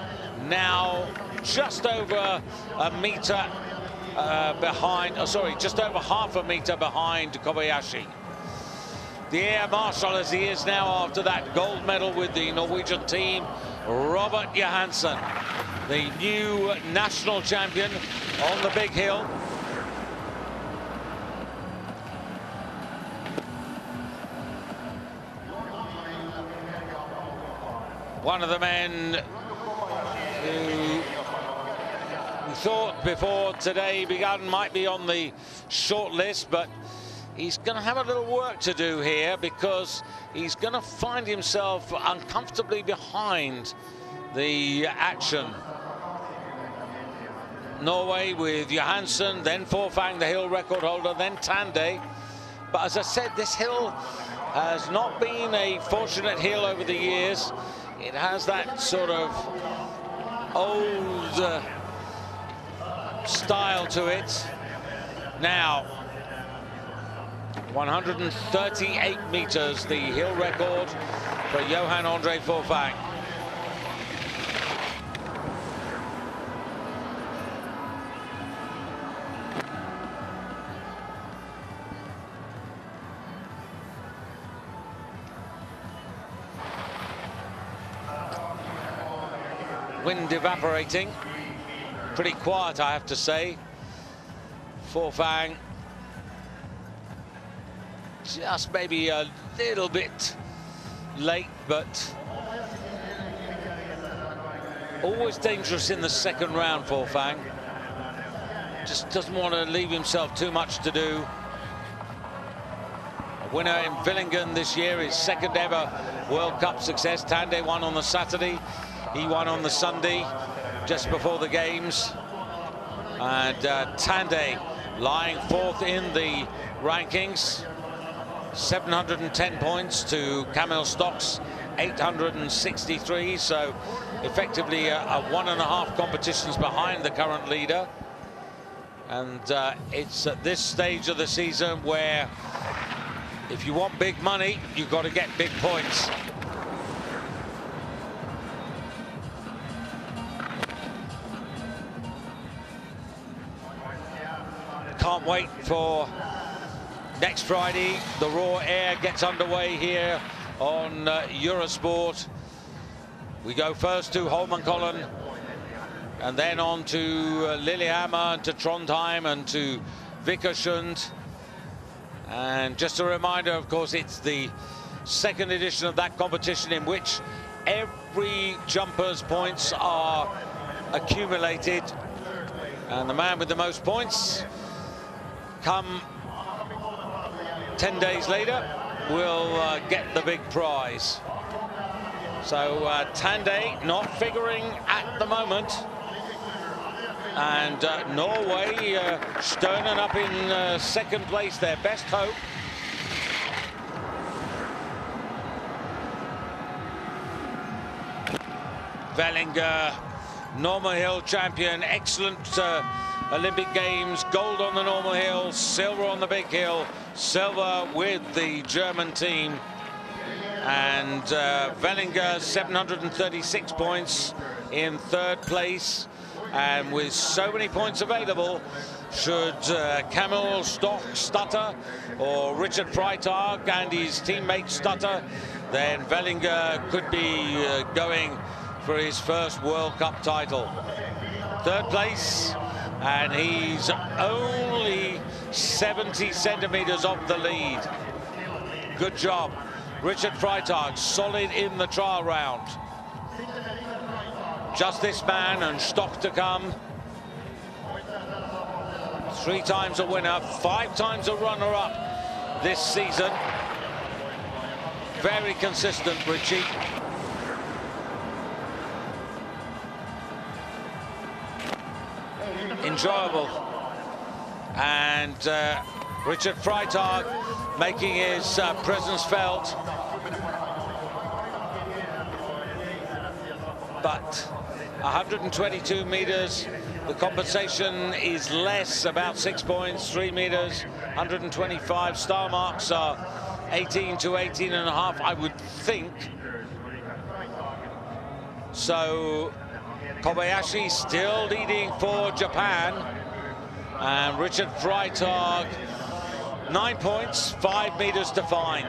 now just over a meter behind, just over half a meter behind Kobayashi. The air marshal as he is now after that gold medal with the Norwegian team, Robert Johansson, the new national champion on the big hill. One of the men who we thought before today began might be on the short list, but he's going to have a little work to do here, because he's going to find himself uncomfortably behind the action. Norway with Johansson, then Forfang, the hill record holder, then Tande. But as I said, this hill has not been a fortunate hill over the years. It has that sort of old style to it. Now, 138 meters, the hill record for Johan Andre Forfang. Wind evaporating. Pretty quiet, I have to say. Forfang just maybe a little bit late, but always dangerous in the 2nd round, Forfang. Just doesn't want to leave himself too much to do. A winner in Villingen this year, his 2nd ever World Cup success. Tande won on the Saturday. He won on the Sunday, just before the games. And Tande lying 4th in the rankings. 710 points to Kamil Stock's 863. So effectively a 1.5 competitions behind the current leader. And it's at this stage of the season where if you want big money, you've got to get big points. can't wait for next Friday. The Raw Air gets underway here on Eurosport. We go first to Holmenkollen, and then on to Lillehammer, and to Trondheim, and to Vikersund. And just a reminder, of course, it's the second edition of that competition in which every jumper's points are accumulated, and the man with the most points come 10 days later will get the big prize. So Tande not figuring at the moment, and Norway, Sternen up in second place, their best hope. Vellinger, normal hill champion, excellent Olympic Games, gold on the normal hill, silver on the big hill, silver with the German team. And Vellinger, 736 points in third place. And with so many points available, should Camille Stock stutter, or Richard Freitag and his teammate stutter, then Vellinger could be going for his first World Cup title. Third place, and he's only 70 centimeters off the lead. Good job. Richard Freitag, solid in the trial round. Just this man and Stock to come. 3 times a winner, 5 times a runner-up this season. Very consistent, Richie. Enjoyable. And Richard Freitag making his presence felt. But 122 meters, the compensation is less, about 6 points, 3 meters, 125. Star marks are 18 to 18 and a half, I would think. So Kobayashi still leading for Japan, and Richard Freitag 9 points, 5 meters to find.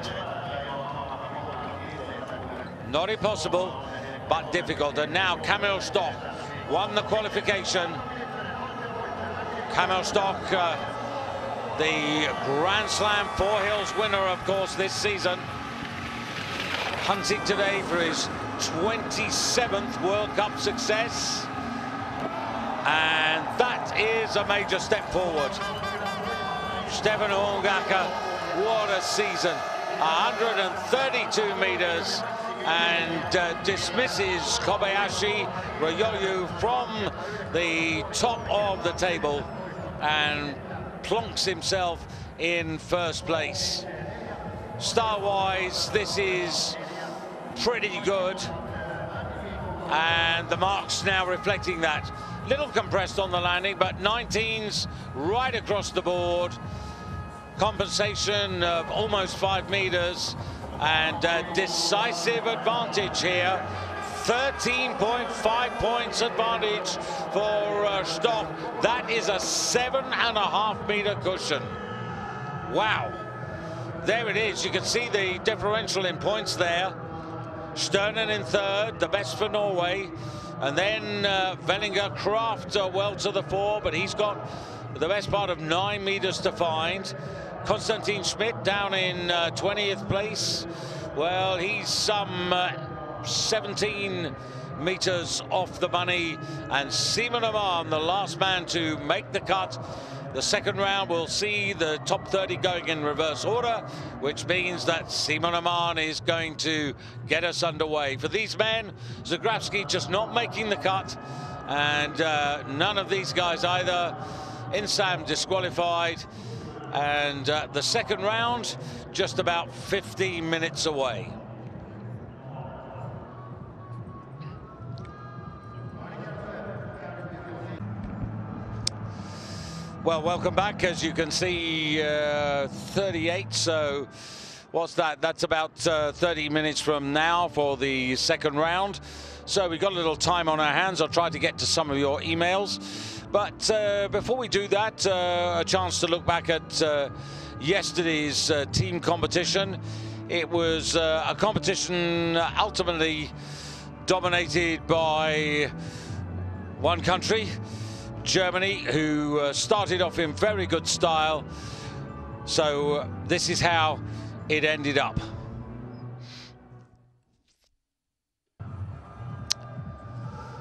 Not impossible, but difficult. And now Camille Stock won the qualification. Camille Stock, the Grand Slam 4 Hills winner, of course, this season, hunting today for his 27th World Cup success, and that is a major step forward. Stefan Horngacher, what a season. 132 meters, and dismisses Kobayashi Ryoyu from the top of the table and plonks himself in first place. Star-wise, this is pretty good, and the marks now reflecting that. Little compressed on the landing, but 19s right across the board. Compensation of almost 5 meters, and a decisive advantage here. 13.5 points advantage for Stock. That is a 7.5 meter cushion. Wow. There it is. You can see the differential in points there. Sternen in third, the best for Norway. And then Vellinger, Kraft well to the fore, but he's got the best part of 9 meters to find. Konstantin Schmidt down in 20th place. Well, he's some 17 meters off the money. And Simon Aman, the last man to make the cut. The second round will see the top 30 going in reverse order, which means that Simon Aman is going to get us underway. For these men, Zagrawski just not making the cut, and none of these guys either. Insam disqualified, and the second round just about 15 minutes away. Well, welcome back. As you can see, 38, so what's that? That's about 30 minutes from now for the second round. So we've got a little time on our hands. I'll try to get to some of your emails. But before we do that, a chance to look back at yesterday's team competition. It was a competition ultimately dominated by one country, Germany, who started off in very good style. So this is how it ended up.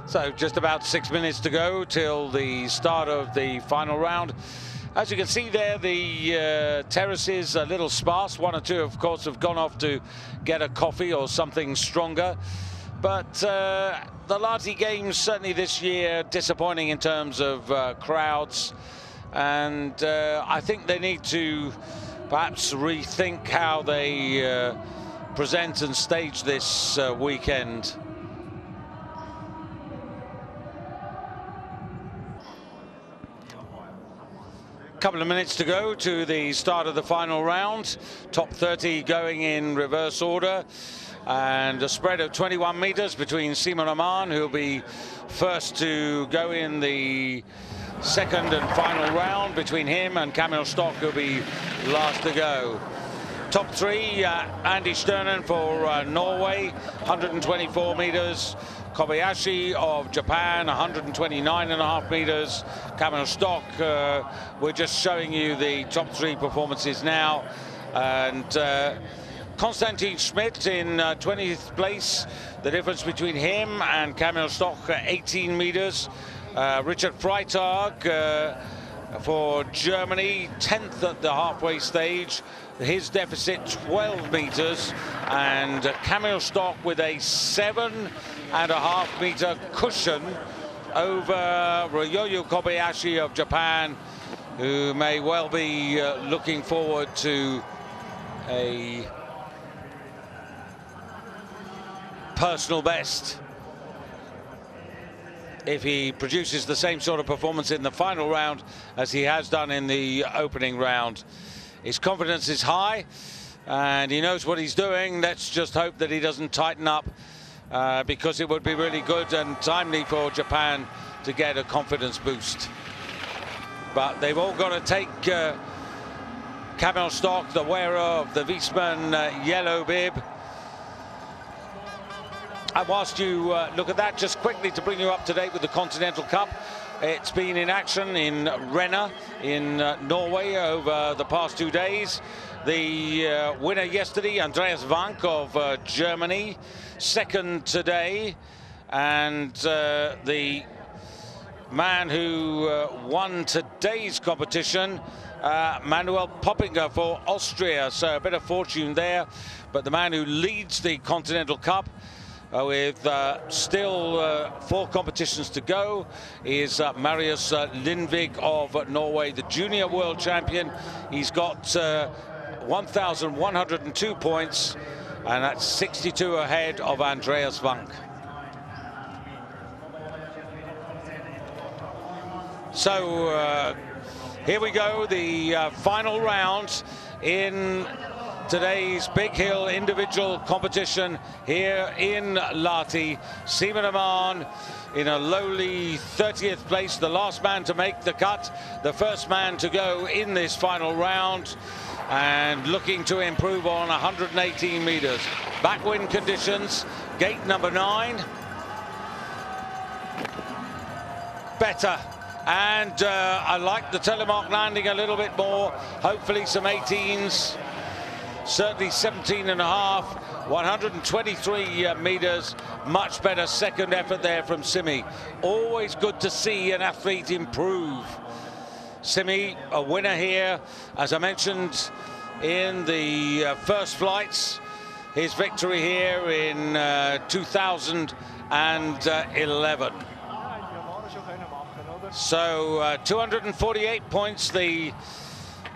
So just about 6 minutes to go till the start of the final round. As you can see there, the terraces a little sparse. One or two, of course, have gone off to get a coffee or something stronger. But the Lahti Games certainly this year disappointing in terms of crowds. And I think they need to perhaps rethink how they present and stage this weekend. Couple of minutes to go to the start of the final round. Top 30 going in reverse order, and a spread of 21 meters between Simon Aman, who'll be first to go in the second and final round, between him and Kamil Stock, who'll be last to go. Top three, Andy Sternen for Norway, 124 meters. Kobayashi of Japan, 129.5 meters. Kamil Stock, we're just showing you the top three performances now. And Konstantin Schmidt in 20th place. The difference between him and Kamil Stock, 18 meters. Richard Freitag for Germany, 10th at the halfway stage. His deficit 12 meters, and Kamil Stock with a 7.5 meter cushion over Ryoyo Kobayashi of Japan, who may well be looking forward to a personal best if he produces the same sort of performance in the final round as he has done in the opening round. His confidence is high and he knows what he's doing. Let's just hope that he doesn't tighten up, because it would be really good and timely for Japan to get a confidence boost. But they've all got to take Kamil Stock, the wearer of the Wiesmann yellow bib. And whilst you look at that, just quickly to bring you up to date with the Continental Cup. It's been in action in Renna in Norway over the past 2 days. The winner yesterday, Andreas Wank of Germany, second today. And the man who won today's competition, Manuel Poppinger for Austria. So a bit of fortune there. But the man who leads the Continental Cup, with still 4 competitions to go, is Marius Lindvig of Norway, the junior world champion. He's got 1,102 points, and that's 62 ahead of Andreas Wank. So here we go, the final round in today's big hill individual competition here in Lahti. Simon Aman in a lowly 30th place, the last man to make the cut, the first man to go in this final round, and looking to improve on 118 meters. Backwind conditions, gate number 9. Better. And I like the telemark landing a little bit more. Hopefully some 18s. Certainly 17.5, 123 meters. Much better second effort there from Simi. Always good to see an athlete improve. Simi, a winner here, as I mentioned in the first flights. His victory here in 2011. So 248 points, the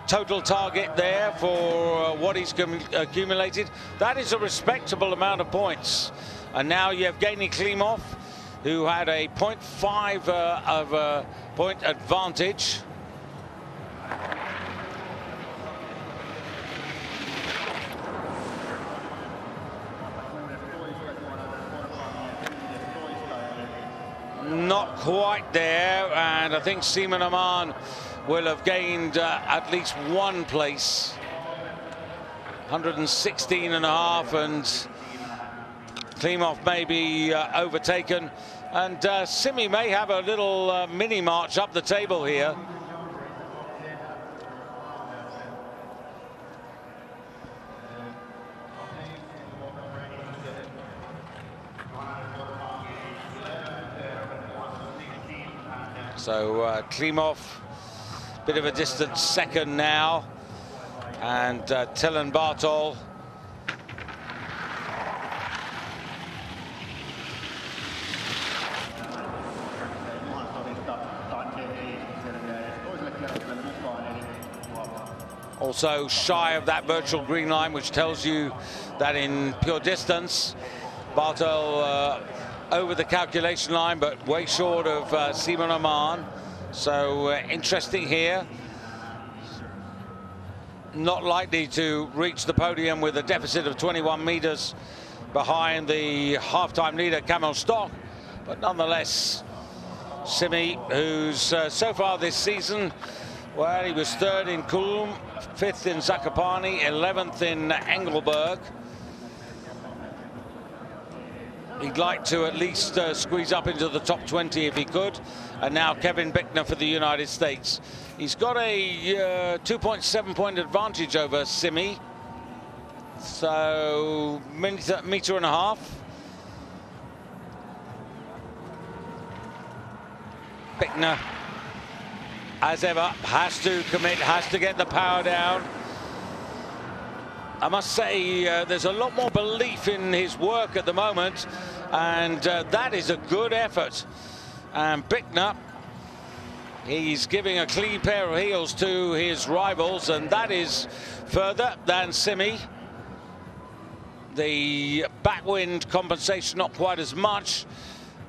total target there for what he's accumulated. That is a respectable amount of points. And now Yevgeny Klimov, who had a 0.5 of a point advantage. not quite there, and I think Seaman Aman will have gained at least one place. 116.5, and Klimov may be overtaken, and Simi may have a little mini march up the table here. So Klimov, bit of a distance second now, and Tilen Bartol. Also shy of that virtual green line, which tells you that in pure distance, Bartol over the calculation line, but way short of Seaman Aman. So interesting here. Not likely to reach the podium with a deficit of 21 meters behind the half-time leader, Kamil Stoch. But nonetheless, Simi, who's so far this season, well, he was third in Kulm, fifth in Zakopane, 11th in Engelberg. He'd like to at least squeeze up into the top 20 if he could. And now Kevin Bickner for the United States. He's got a 2.7 point advantage over Simi. So meter and a half. Bickner, as ever, has to commit, has to get the power down. I must say there's a lot more belief in his work at the moment, and that is a good effort. And Bickner, he's giving a clean pair of heels to his rivals, and that is further than Simi. The backwind compensation not quite as much,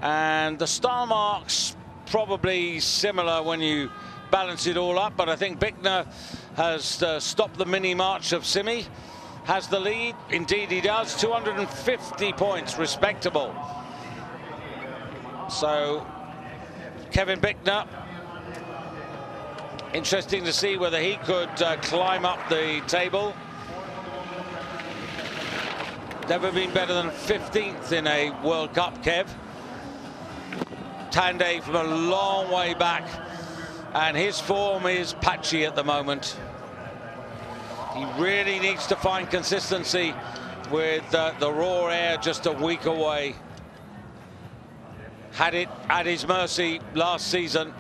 and the star marks probably similar when you balance it all up, but I think Bickner has stopped the mini march of Simi. Has the lead, indeed he does. 250 points, respectable. So Kevin Bickner, interesting to see whether he could climb up the table. Never been better than 15th in a World Cup, Kev. Tande from a long way back, and his form is patchy at the moment. He really needs to find consistency with the raw air just a week away. Had it at his mercy last season.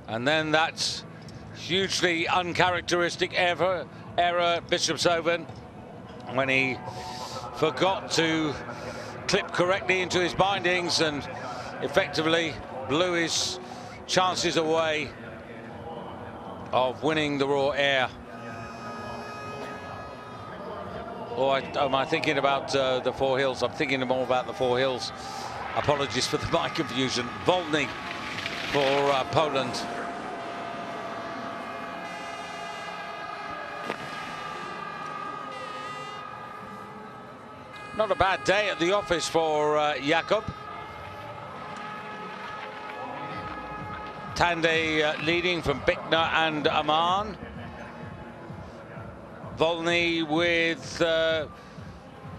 And then that hugely uncharacteristic error at Bischofshofen when he forgot to clip correctly into his bindings and effectively blew his chances away of winning the raw air. Or am I thinking about the Four Hills? I'm thinking more about the Four Hills. Apologies for my confusion. Wolny for Poland. Not a bad day at the office for Jakob. Tande leading from Bickner and Aman. Wolny with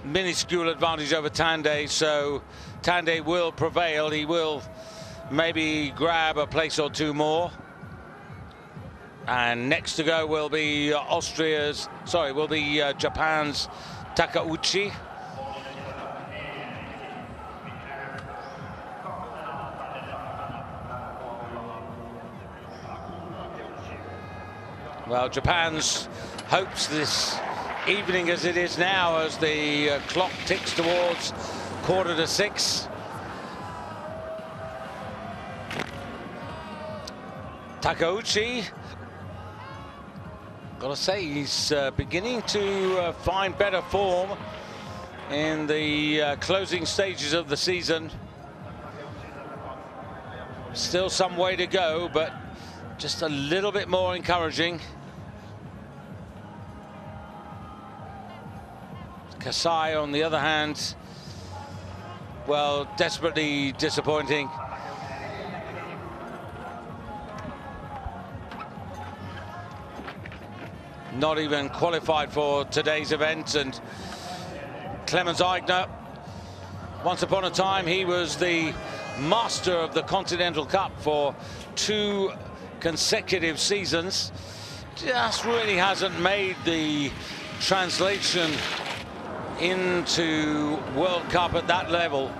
minuscule advantage over Tande, so Tande will prevail. He will maybe grab a place or two more. And next to go will be Japan's Takauchi. Well, Japan's hopes this evening as it is now, as the clock ticks towards 5:45. Takauchi, gotta say, he's beginning to find better form in the closing stages of the season. Still some way to go, but just a little bit more encouraging. Kasai, on the other hand, well, desperately disappointing. Not even qualified for today's event. And Clemens Eigner, once upon a time, he was the master of the Continental Cup for 2 consecutive seasons. Just really hasn't made the translation into World Cup at that level.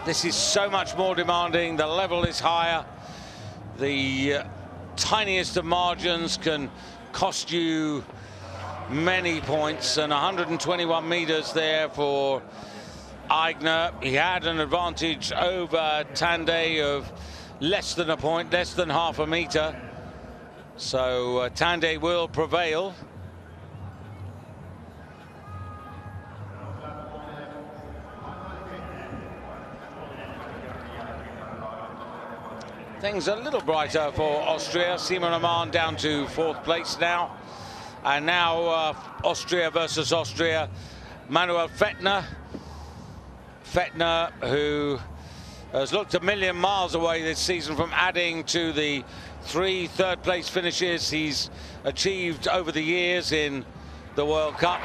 This is so much more demanding. The level is higher. The tiniest of margins can cost you many points, and 121 meters there for Eigner. He had an advantage over Tande of less than a point, less than half a meter. So Tande will prevail. Things a little brighter for Austria. Simon Amann down to 4th place now. And now Austria versus Austria. Manuel Fettner. Fettner, who has looked a million miles away this season from adding to the 3 third-place finishes he's achieved over the years in the World Cup.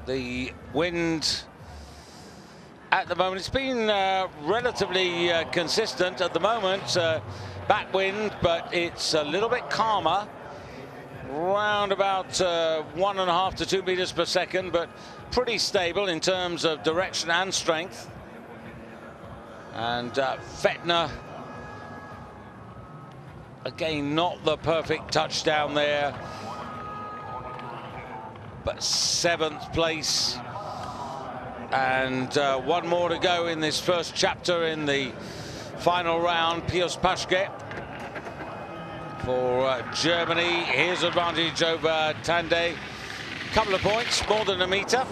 The wind at the moment, it's been relatively consistent at the moment, back wind, but it's a little bit calmer, round about 1.5 to 2 meters per second, but pretty stable in terms of direction and strength. And Fettner, again, not the perfect touchdown there, but 7th place. And 1 more to go in this first chapter in the final round. Pius Paschke for Germany. His advantage over Tande. Couple of points, more than a meter.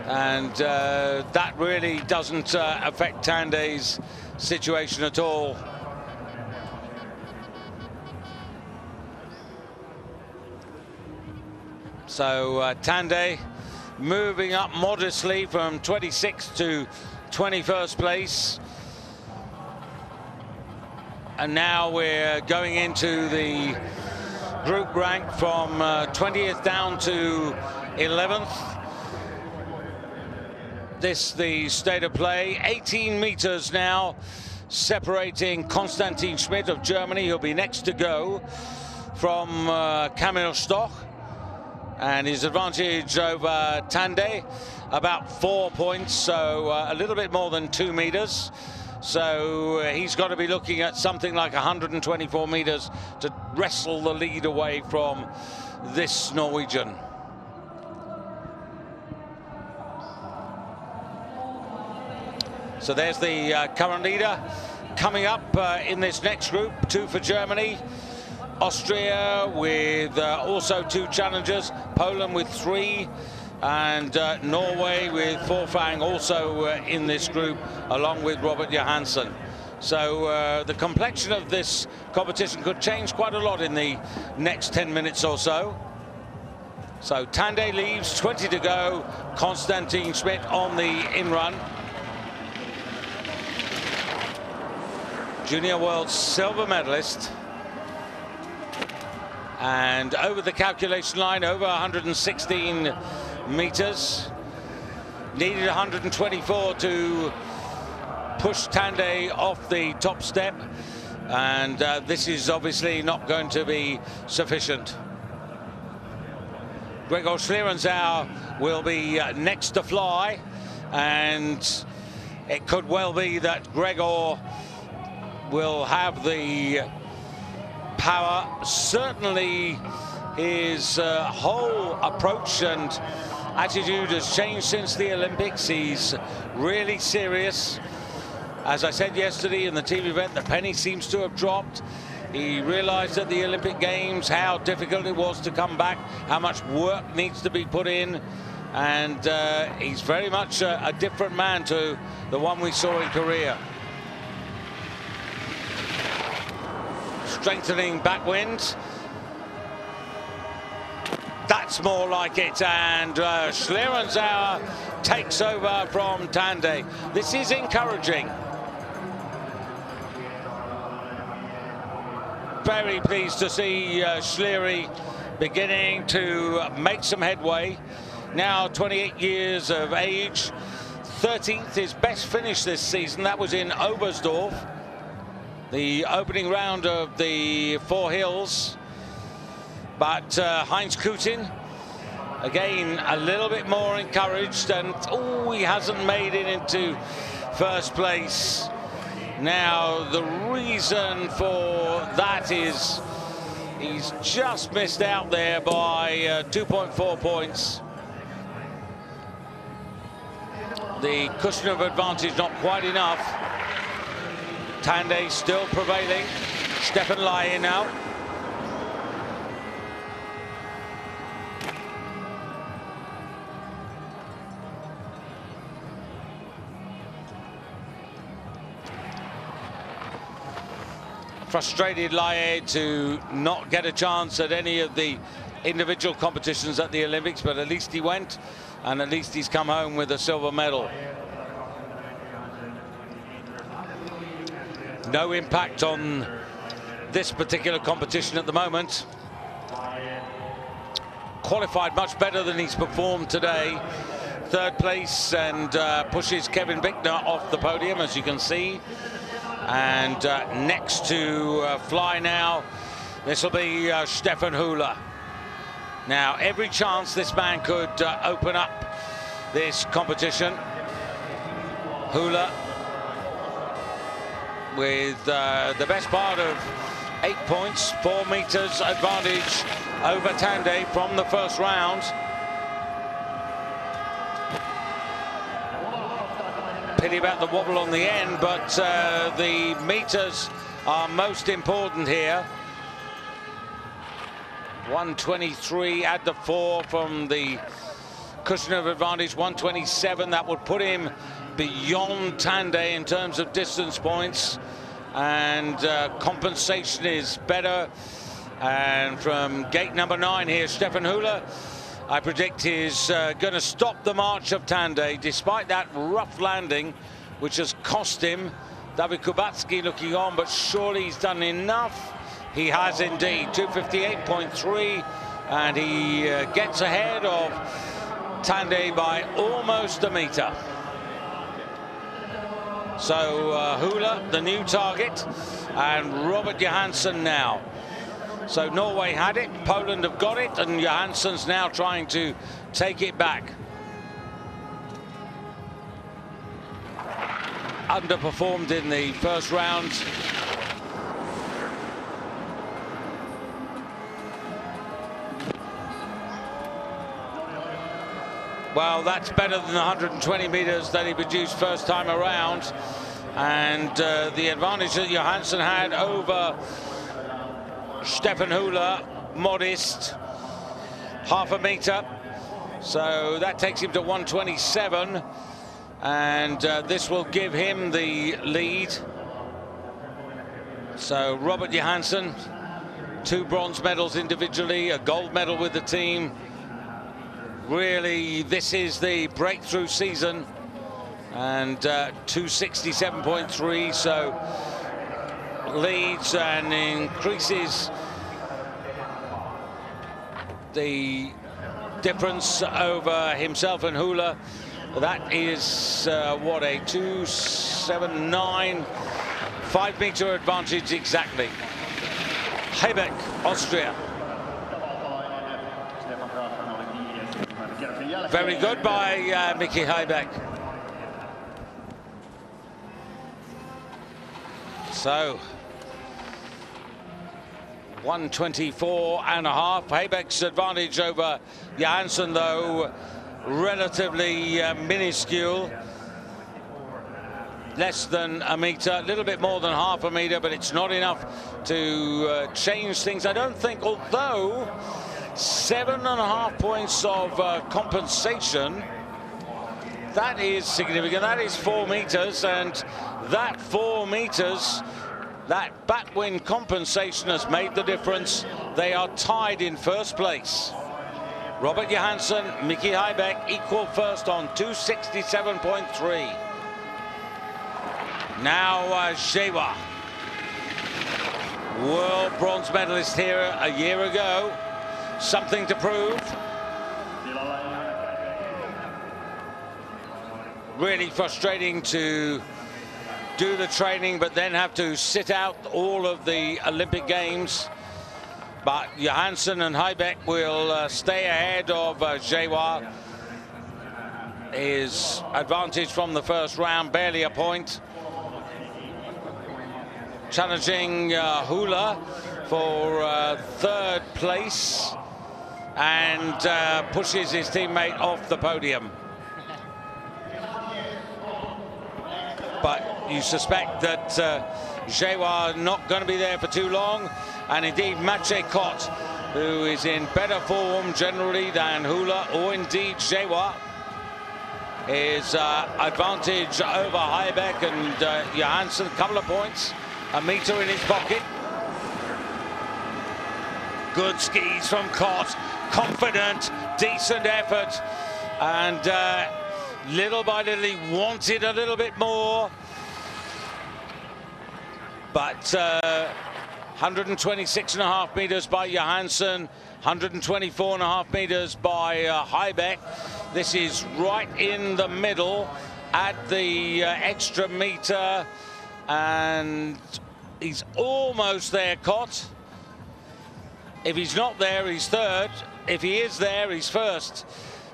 And that really doesn't affect Tande's situation at all. So Tande moving up modestly from 26th to 21st place. And now we're going into the group rank from 20th down to 11th. This the state of play. 18 meters now separating Konstantin Schmidt of Germany, who'll be next to go, from Kamil Stoch, and his advantage over Tande about 4 points, so a little bit more than 2 meters. So he's got to be looking at something like 124 meters to wrestle the lead away from this Norwegian. So there's the current leader. Coming up in this next group, 2 for Germany. Austria with also 2 challengers. Poland with 3. And Norway with Forfang also in this group, along with Robert Johansson. So the complexion of this competition could change quite a lot in the next 10 minutes or so. So Tande leaves, 20 to go. Konstantin Schmidt on the in-run. Junior world silver medalist, and over the calculation line, over 116 meters. Needed 124 to push Tande off the top step, and this is obviously not going to be sufficient. Gregor Schlierenzau will be next to fly, and it could well be that Gregor will have the power. Certainly his whole approach and attitude has changed since the Olympics. He's really serious. As I said yesterday in the team event, the penny seems to have dropped. He realized at the Olympic Games how difficult it was to come back, how much work needs to be put in, and he's very much a different man to the one we saw in Korea. Strengthening backwind. That's more like it, and Schlierenzauer takes over from Tande. This is encouraging. Very pleased to see Schliere beginning to make some headway. Now 28 years of age, 13th, his best finish this season. That was in Oberstdorf, the opening round of the Four Hills. But Heinz Kutin, again, a little bit more encouraged, and oh, he hasn't made it into first place. Now, the reason for that is he's just missed out there by 2.4 points. The cushion of advantage not quite enough. Tande still prevailing. Stefan Laie now. Frustrated Laie to not get a chance at any of the individual competitions at the Olympics, but at least he went, and at least he's come home with a silver medal. No impact on this particular competition at the moment. Qualified much better than he's performed today. Third place, and pushes Kevin Bickner off the podium, as you can see. And next to fly now, this will be Stefan Höhler. Now, every chance this man could open up this competition. Höhler with the best part of 8 points, 4 meters advantage over Tande from the first round. Pity about the wobble on the end, but the meters are most important here. 123, add the 4 from the cushion of advantage, 127. That would put him beyond Tande in terms of distance points, and compensation is better. And from gate number 9 here, Stefan Höhler, I predict he's going to stop the march of Tande, despite that rough landing, which has cost him. David Kubacki looking on, but surely he's done enough. He has indeed, 258.3, and he gets ahead of Tande by almost a meter. So Höhler, the new target, and Robert Johansson now. So Norway had it, Poland have got it, and Johansson's now trying to take it back. Underperformed in the first round. Well, that's better than the 120 meters that he produced first time around. And the advantage that Johansson had over Stefan Höhler, modest, half a meter. So that takes him to 127. And this will give him the lead. So Robert Johansson, 2 bronze medals individually, a gold medal with the team. Really, this is the breakthrough season. And 267.3, so leads and increases the difference over himself and Höhler. That is what, a 279, 5 meter advantage exactly. Heibeck, Austria. Very good by Mickey Heibeck. So 124.5. Heibeck's advantage over Johansson, though, relatively minuscule. less than a meter, a little bit more than half a meter, but it's not enough to change things, I don't think, although 7.5 points of compensation, that is significant. That is 4 meters, and that 4 meters, that backwind compensation has made the difference. They are tied in first place. Robert Johansson, Miki Heibeck equal first on 267.3. Now Jewa, world bronze medalist here a year ago. Something to prove. Really frustrating to do the training but then have to sit out all of the Olympic Games. But Johansson and Heibeck will stay ahead of Jewa. His advantage from the first round, barely a point. Challenging Hula for third place and pushes his teammate off the podium. But you suspect that Jewa not going to be there for too long. And indeed, Mache Kot, who is in better form generally than Hula, or indeed Jewa, is advantage over Heibeck and Johansson. A couple of points, a meter in his pocket. Good skis from Kot, confident, decent effort, and little by little he wanted a little bit more. But 126.5 meters by Johansson, 124.5 meters by Heibeck. This is right in the middle at the extra meter, and he's almost there, Kot. If he's not there, he's third. If he is there, he's first.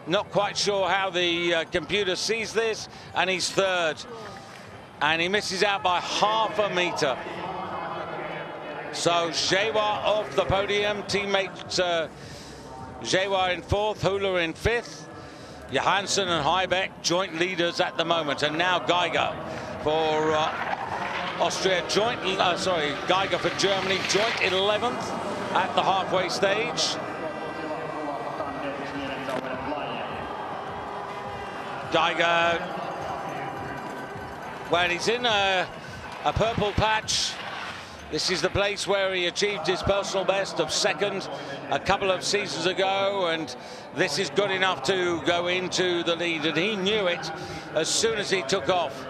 Not quite sure how the computer sees this, and he's third. And he misses out by half a meter. So Jewa off the podium, teammate Jewa in fourth, Hula in fifth. Johansson and Heibeck joint leaders at the moment, and now Geiger for Austria, Geiger for Germany, joint 11th at the halfway stage. Geiger, well, he's in a purple patch. This is the place where he achieved his personal best of second a couple of seasons ago, and this is good enough to go into the lead, and he knew it as soon as he took off.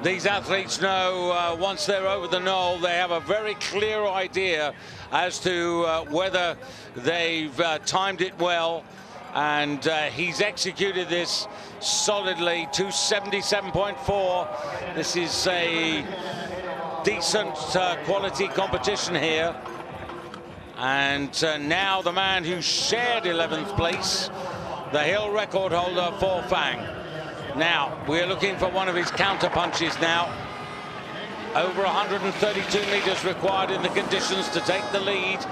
These athletes know once they're over the knoll, they have a very clear idea as to whether they've timed it well, and he's executed this solidly. 277.4. This is a decent quality competition here, and now the man who shared 11th place, the hill record holder for Fang. Now we're looking for one of his counter punches now. Over 132 meters required in the conditions to take the lead.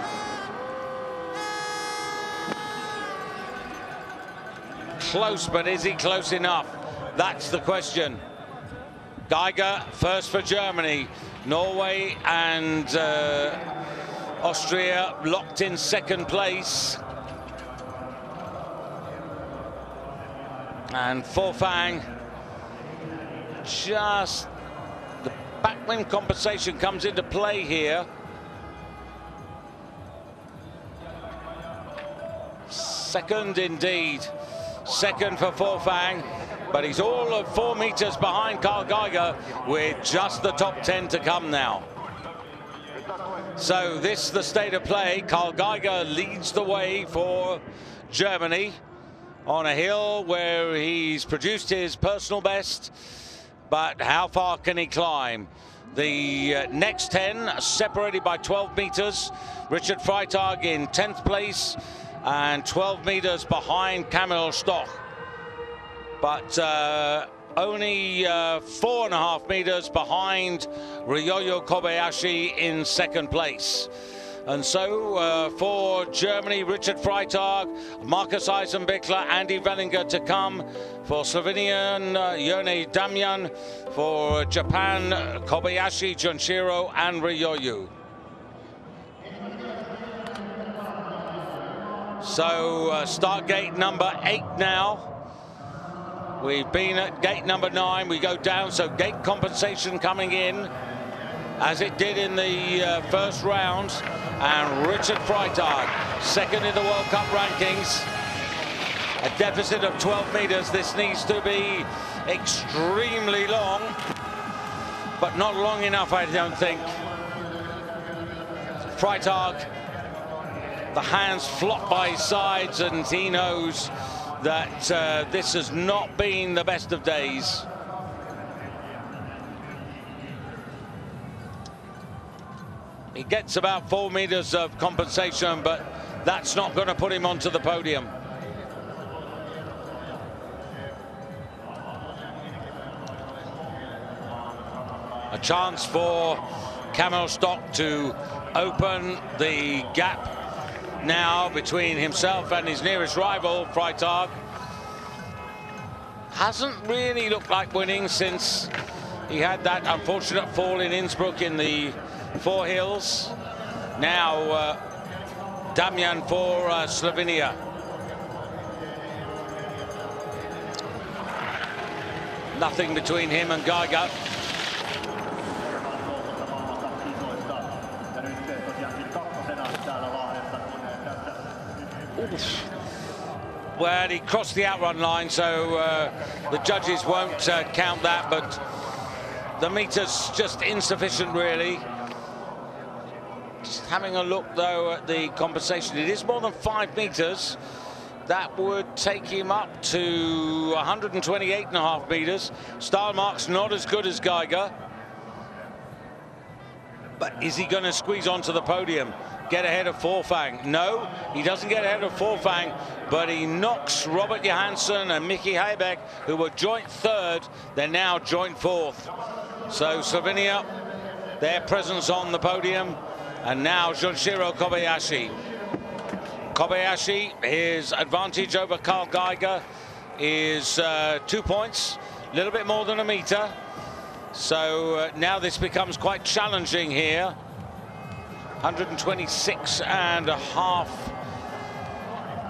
Close, but is he close enough? That's the question. Geiger first for Germany. Norway and Austria locked in second place. And for Fang, just the backwind compensation comes into play here. Second indeed. Second for Forfang, but he's all of 4 meters behind Karl Geiger with just the top 10 to come now. So this is the state of play. Karl Geiger leads the way for Germany on a hill where he's produced his personal best, but how far can he climb? The next 10 separated by 12 meters. Richard Freitag in 10th place and 12 meters behind Kamil Stoch. But only 4.5 meters behind Ryoyo Kobayashi in second place. And so for Germany, Richard Freitag, Markus Eisenbichler, Andy Wellinger to come. For Slovenian, Yone Damjan. For Japan, Kobayashi, Junshiro and Ryoyu. So start gate number 8 now. We've been at gate number 9. We go down, so gate compensation coming in, as it did in the first round. And Richard Freitag, second in the World Cup rankings. A deficit of 12 meters. This needs to be extremely long, but not long enough, I don't think. Freitag, the hands flop by his sides, and he knows that this has not been the best of days. He gets about 4 meters of compensation, but that's not going to put him onto the podium. A chance for Kamil Stoch to open the gap now between himself and his nearest rival, Freitag. Hasn't really looked like winning since he had that unfortunate fall in Innsbruck in the Four Hills. Now Damjan for Slovenia. Nothing between him and Geiger. Well, he crossed the outrun line, so the judges won't count that, but the meter's just insufficient, really. Just having a look, though, at the compensation. It is more than 5 meters. That would take him up to 128.5 meters. Steiermark's not as good as Geiger. But is he going to squeeze onto the podium? Get ahead of Forfang? No, he doesn't get ahead of Forfang, but he knocks Robert Johansson and Mickey Heibeck, who were joint 3rd. They're now joint 4th. So Slovenia, their presence on the podium, and now Junshiro Kobayashi. Kobayashi, his advantage over Karl Geiger is 2 points, a little bit more than a meter. So now this becomes quite challenging here. 126.5.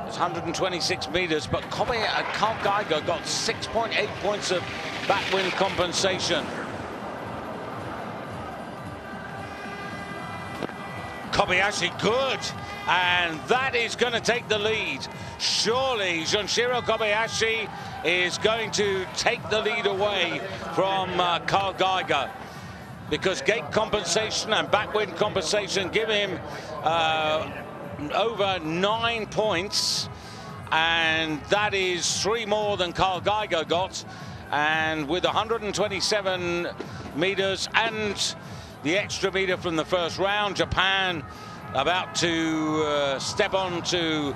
It's 126 meters, but Karl Geiger got 6.8 points of backwind compensation. Kobayashi, good, and that is going to take the lead. Surely Junshiro Kobayashi is going to take the lead away from Karl Geiger, because gate compensation and backwind compensation give him over 9 points, and that is 3 more than Karl Geiger got. And with 127 meters and the extra meter from the first round, Japan about to step on to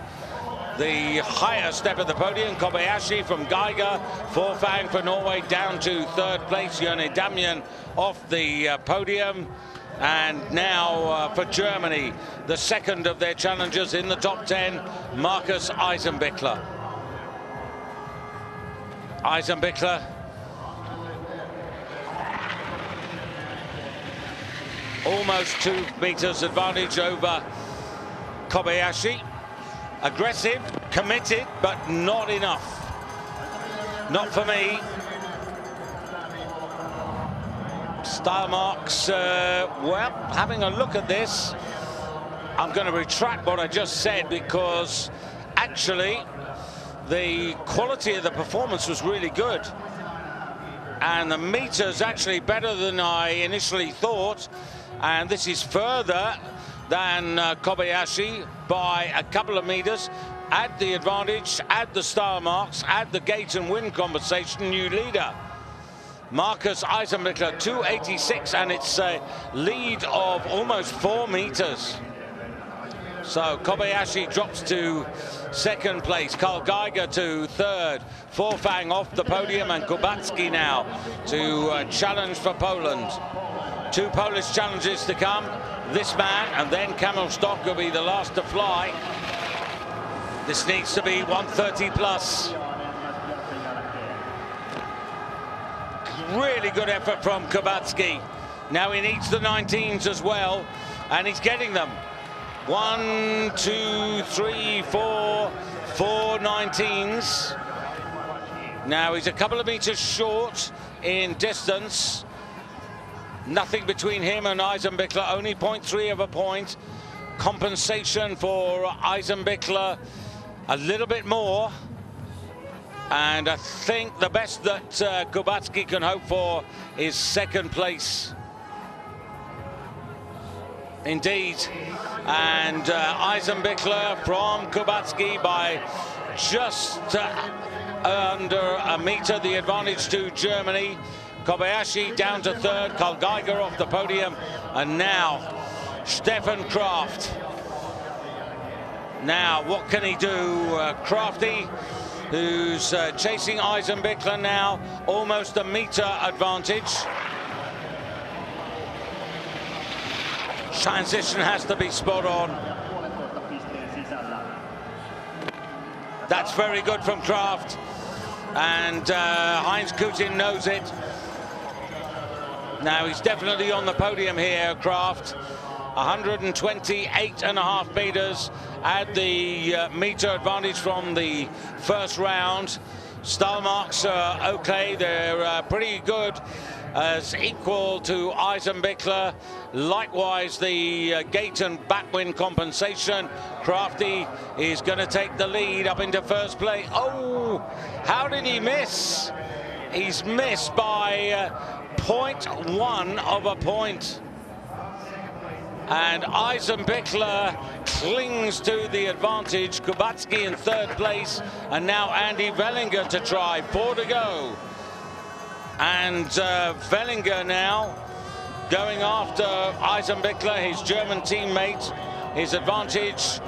the higher step of the podium. Kobayashi from Geiger, Forfang for Norway down to 3rd place. Yone Damjan off the podium. And now for Germany, the second of their challengers in the top 10, Markus Eisenbichler. Eisenbichler almost 2 meters advantage over Kobayashi. Aggressive, committed, but not enough. Not for me. Steiermark's, well, having a look at this, I'm going to retract what I just said, because actually the quality of the performance was really good. And the meter's actually better than I initially thought. And this is further than Kobayashi by a couple of meters. Add the advantage, add the Steiermarks, add the gate and wind compensation, new leader. Markus Eisenbichler, 286, and it's a lead of almost 4 meters. So Kobayashi drops to 2nd place, Karl Geiger to 3rd, Forfang off the podium, and Kubacki now to challenge for Poland. 2 Polish challenges to come. this man, and then Camel Stock will be the last to fly. This needs to be 130 plus. Really good effort from Kubatski. Now he needs the 19s as well, and he's getting them. 1, 2, 3, 4, 4 19s. Now he's a couple of meters short in distance. Nothing between him and Eisenbichler, only 0.3 of a point. Compensation for Eisenbichler, a little bit more. And I think the best that Kubatski can hope for is second place. Indeed. And Eisenbichler from Kubatski by just under a meter, the advantage to Germany. Kobayashi down to third, Karl Geiger off the podium, and now Stefan Kraft. Now what can he do? Crafty, who's chasing Eisenbichler now, almost a meter advantage. Transition has to be spot on. That's very good from Kraft, and Heinz Kutin knows it. Now he's definitely on the podium here, Kraft. 128.5 meters, at the meter advantage from the first round. Style marks are okay, they're pretty good, as equal to Eisenbichler. Likewise, the gate and backwind compensation. Crafty is going to take the lead up into first place. Oh, how did he miss? He's missed by 0.1 of a point. And Eisenbichler clings to the advantage. Kubatski in third place, and now Andy Wellinger to try. 4 to go. And Wellinger now going after Eisenbichler, his German teammate. His advantage,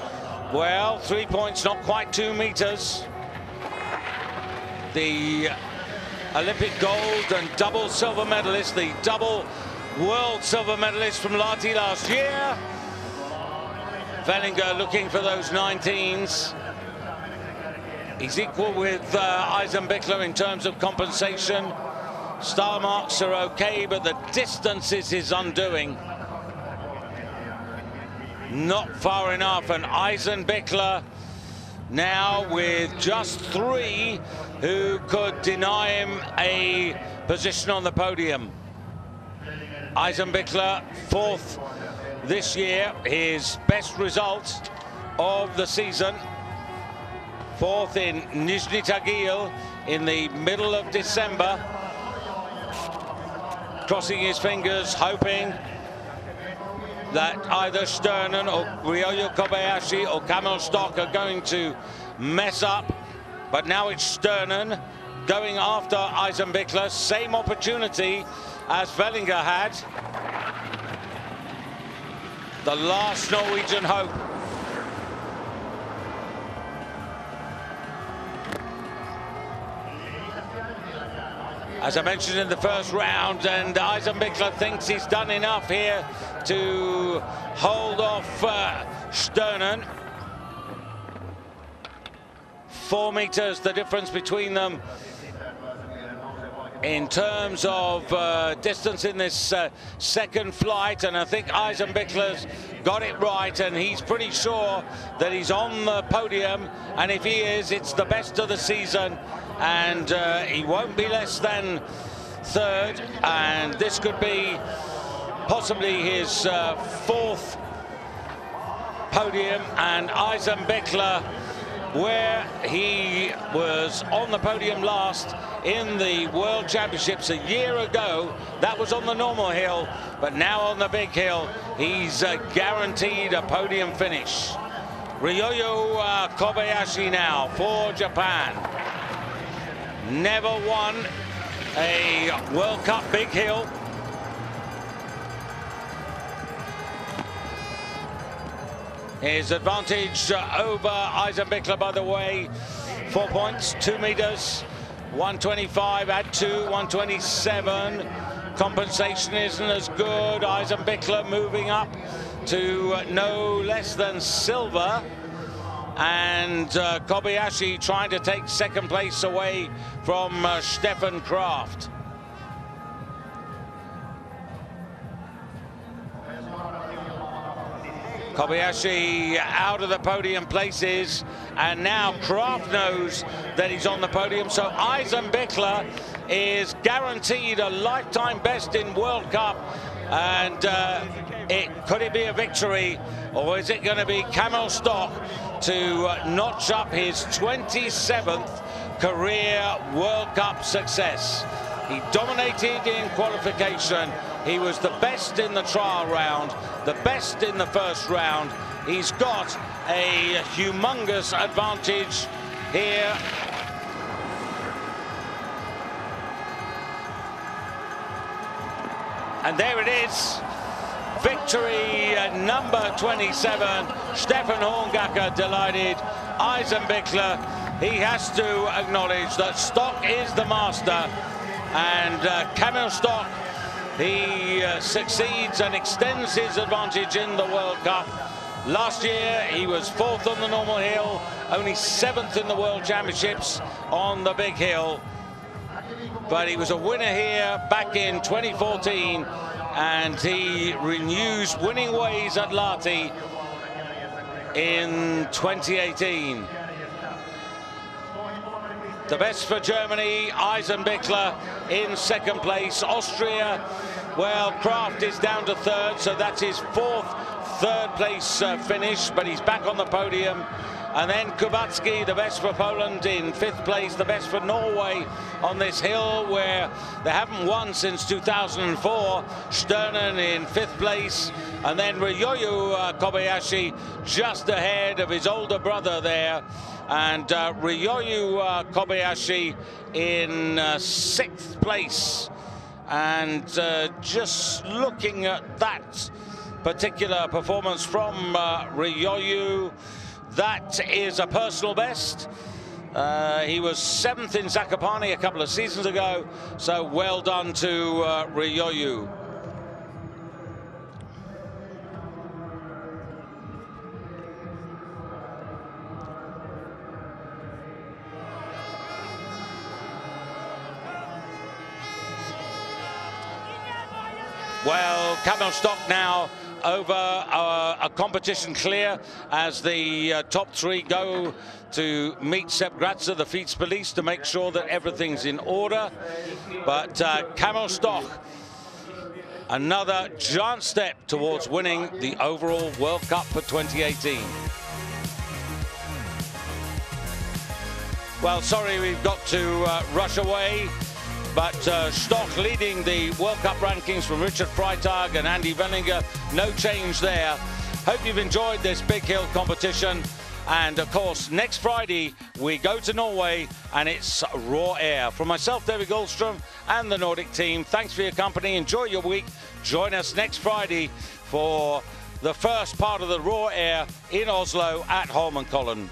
well, 3 points, not quite 2 meters. The Olympic gold and double silver medalist, the double world silver medalist from Lahti last year. Wellinger looking for those 19s. He's equal with Eisenbichler in terms of compensation. Star marks are okay, but the distance is his undoing. Not far enough, and Eisenbichler now with just 3 who could deny him a position on the podium. Eisenbichler 4th this year, his best result of the season. 4th in Nizhny Tagil in the middle of December. Crossing his fingers, hoping that either Sternen or Ryoyo Kobayashi or Camel Stock are going to mess up. But now it's Sternen going after Eisenbichler. Same opportunity as Wellinger had. The last Norwegian hope. As I mentioned in the first round, and Eisenbichler thinks he's done enough here to hold off Sternen. 4 meters the difference between them in terms of distance in this second flight, and I think Eisenbichler's got it right, and he's pretty sure that he's on the podium, and if he is, it's the best of the season, and he won't be less than third, and this could be possibly his 4th podium. And Eisenbichler, where he was on the podium last in the World Championships a year ago, that was on the normal hill, but now on the big hill, he's guaranteed a podium finish. Ryoyo Kobayashi now for Japan. Never won a World Cup big hill. His advantage over Eisenbichler, by the way, 4 points, 2 meters, 125, add 2, 127. Compensation isn't as good. Eisenbichler moving up to no less than silver. And Kobayashi trying to take second place away from Stefan Kraft. Kobayashi out of the podium places, and now Kraft knows that he's on the podium, so Eisenbichler is guaranteed a lifetime best in World Cup. And could it be a victory, or is it going to be Kamil Stoch to notch up his 27th career World Cup success? He dominated in qualification. He was the best in the trial round, the best in the first round. He's got a humongous advantage here. And there it is. Victory number 27. Stefan Horngacher delighted. Eisenbichler, he has to acknowledge that Stoch is the master. And Kamil Stoch, he succeeds and extends his advantage in the World Cup. Last year, he was 4th on the normal hill, only 7th in the World Championships on the big hill. But he was a winner here back in 2014, and he renews winning ways at Lahti in 2018. The best for Germany, Eisenbichler in second place. Austria, well, Kraft is down to 3rd, so that's his 4th third place finish, but he's back on the podium. And then Kubacki, the best for Poland, in 5th place, the best for Norway on this hill where they haven't won since 2004. Sternen in 5th place, and then Ryoyu Kobayashi just ahead of his older brother there. And Ryoyu Kobayashi in 6th place. And just looking at that particular performance from Ryoyu, that is a personal best. He was 7th in Zakopane a couple of seasons ago, so well done to Ryoyu. Well, Kamil Stoch now over a competition clear as the top 3 go to meet Sepp Gratzer, the feats police, to make sure that everything's in order. But Kamil Stoch, another giant step towards winning the overall World Cup for 2018. Well, sorry, we've got to rush away. But Stoch leading the World Cup rankings from Richard Freitag and Andy Wellinger. No change there. Hope you've enjoyed this big hill competition. And of course, next Friday, we go to Norway and it's Raw Air. From myself, David Goldstrom, and the Nordic team, thanks for your company. Enjoy your week. Join us next Friday for the first part of the Raw Air in Oslo at Holmenkollen.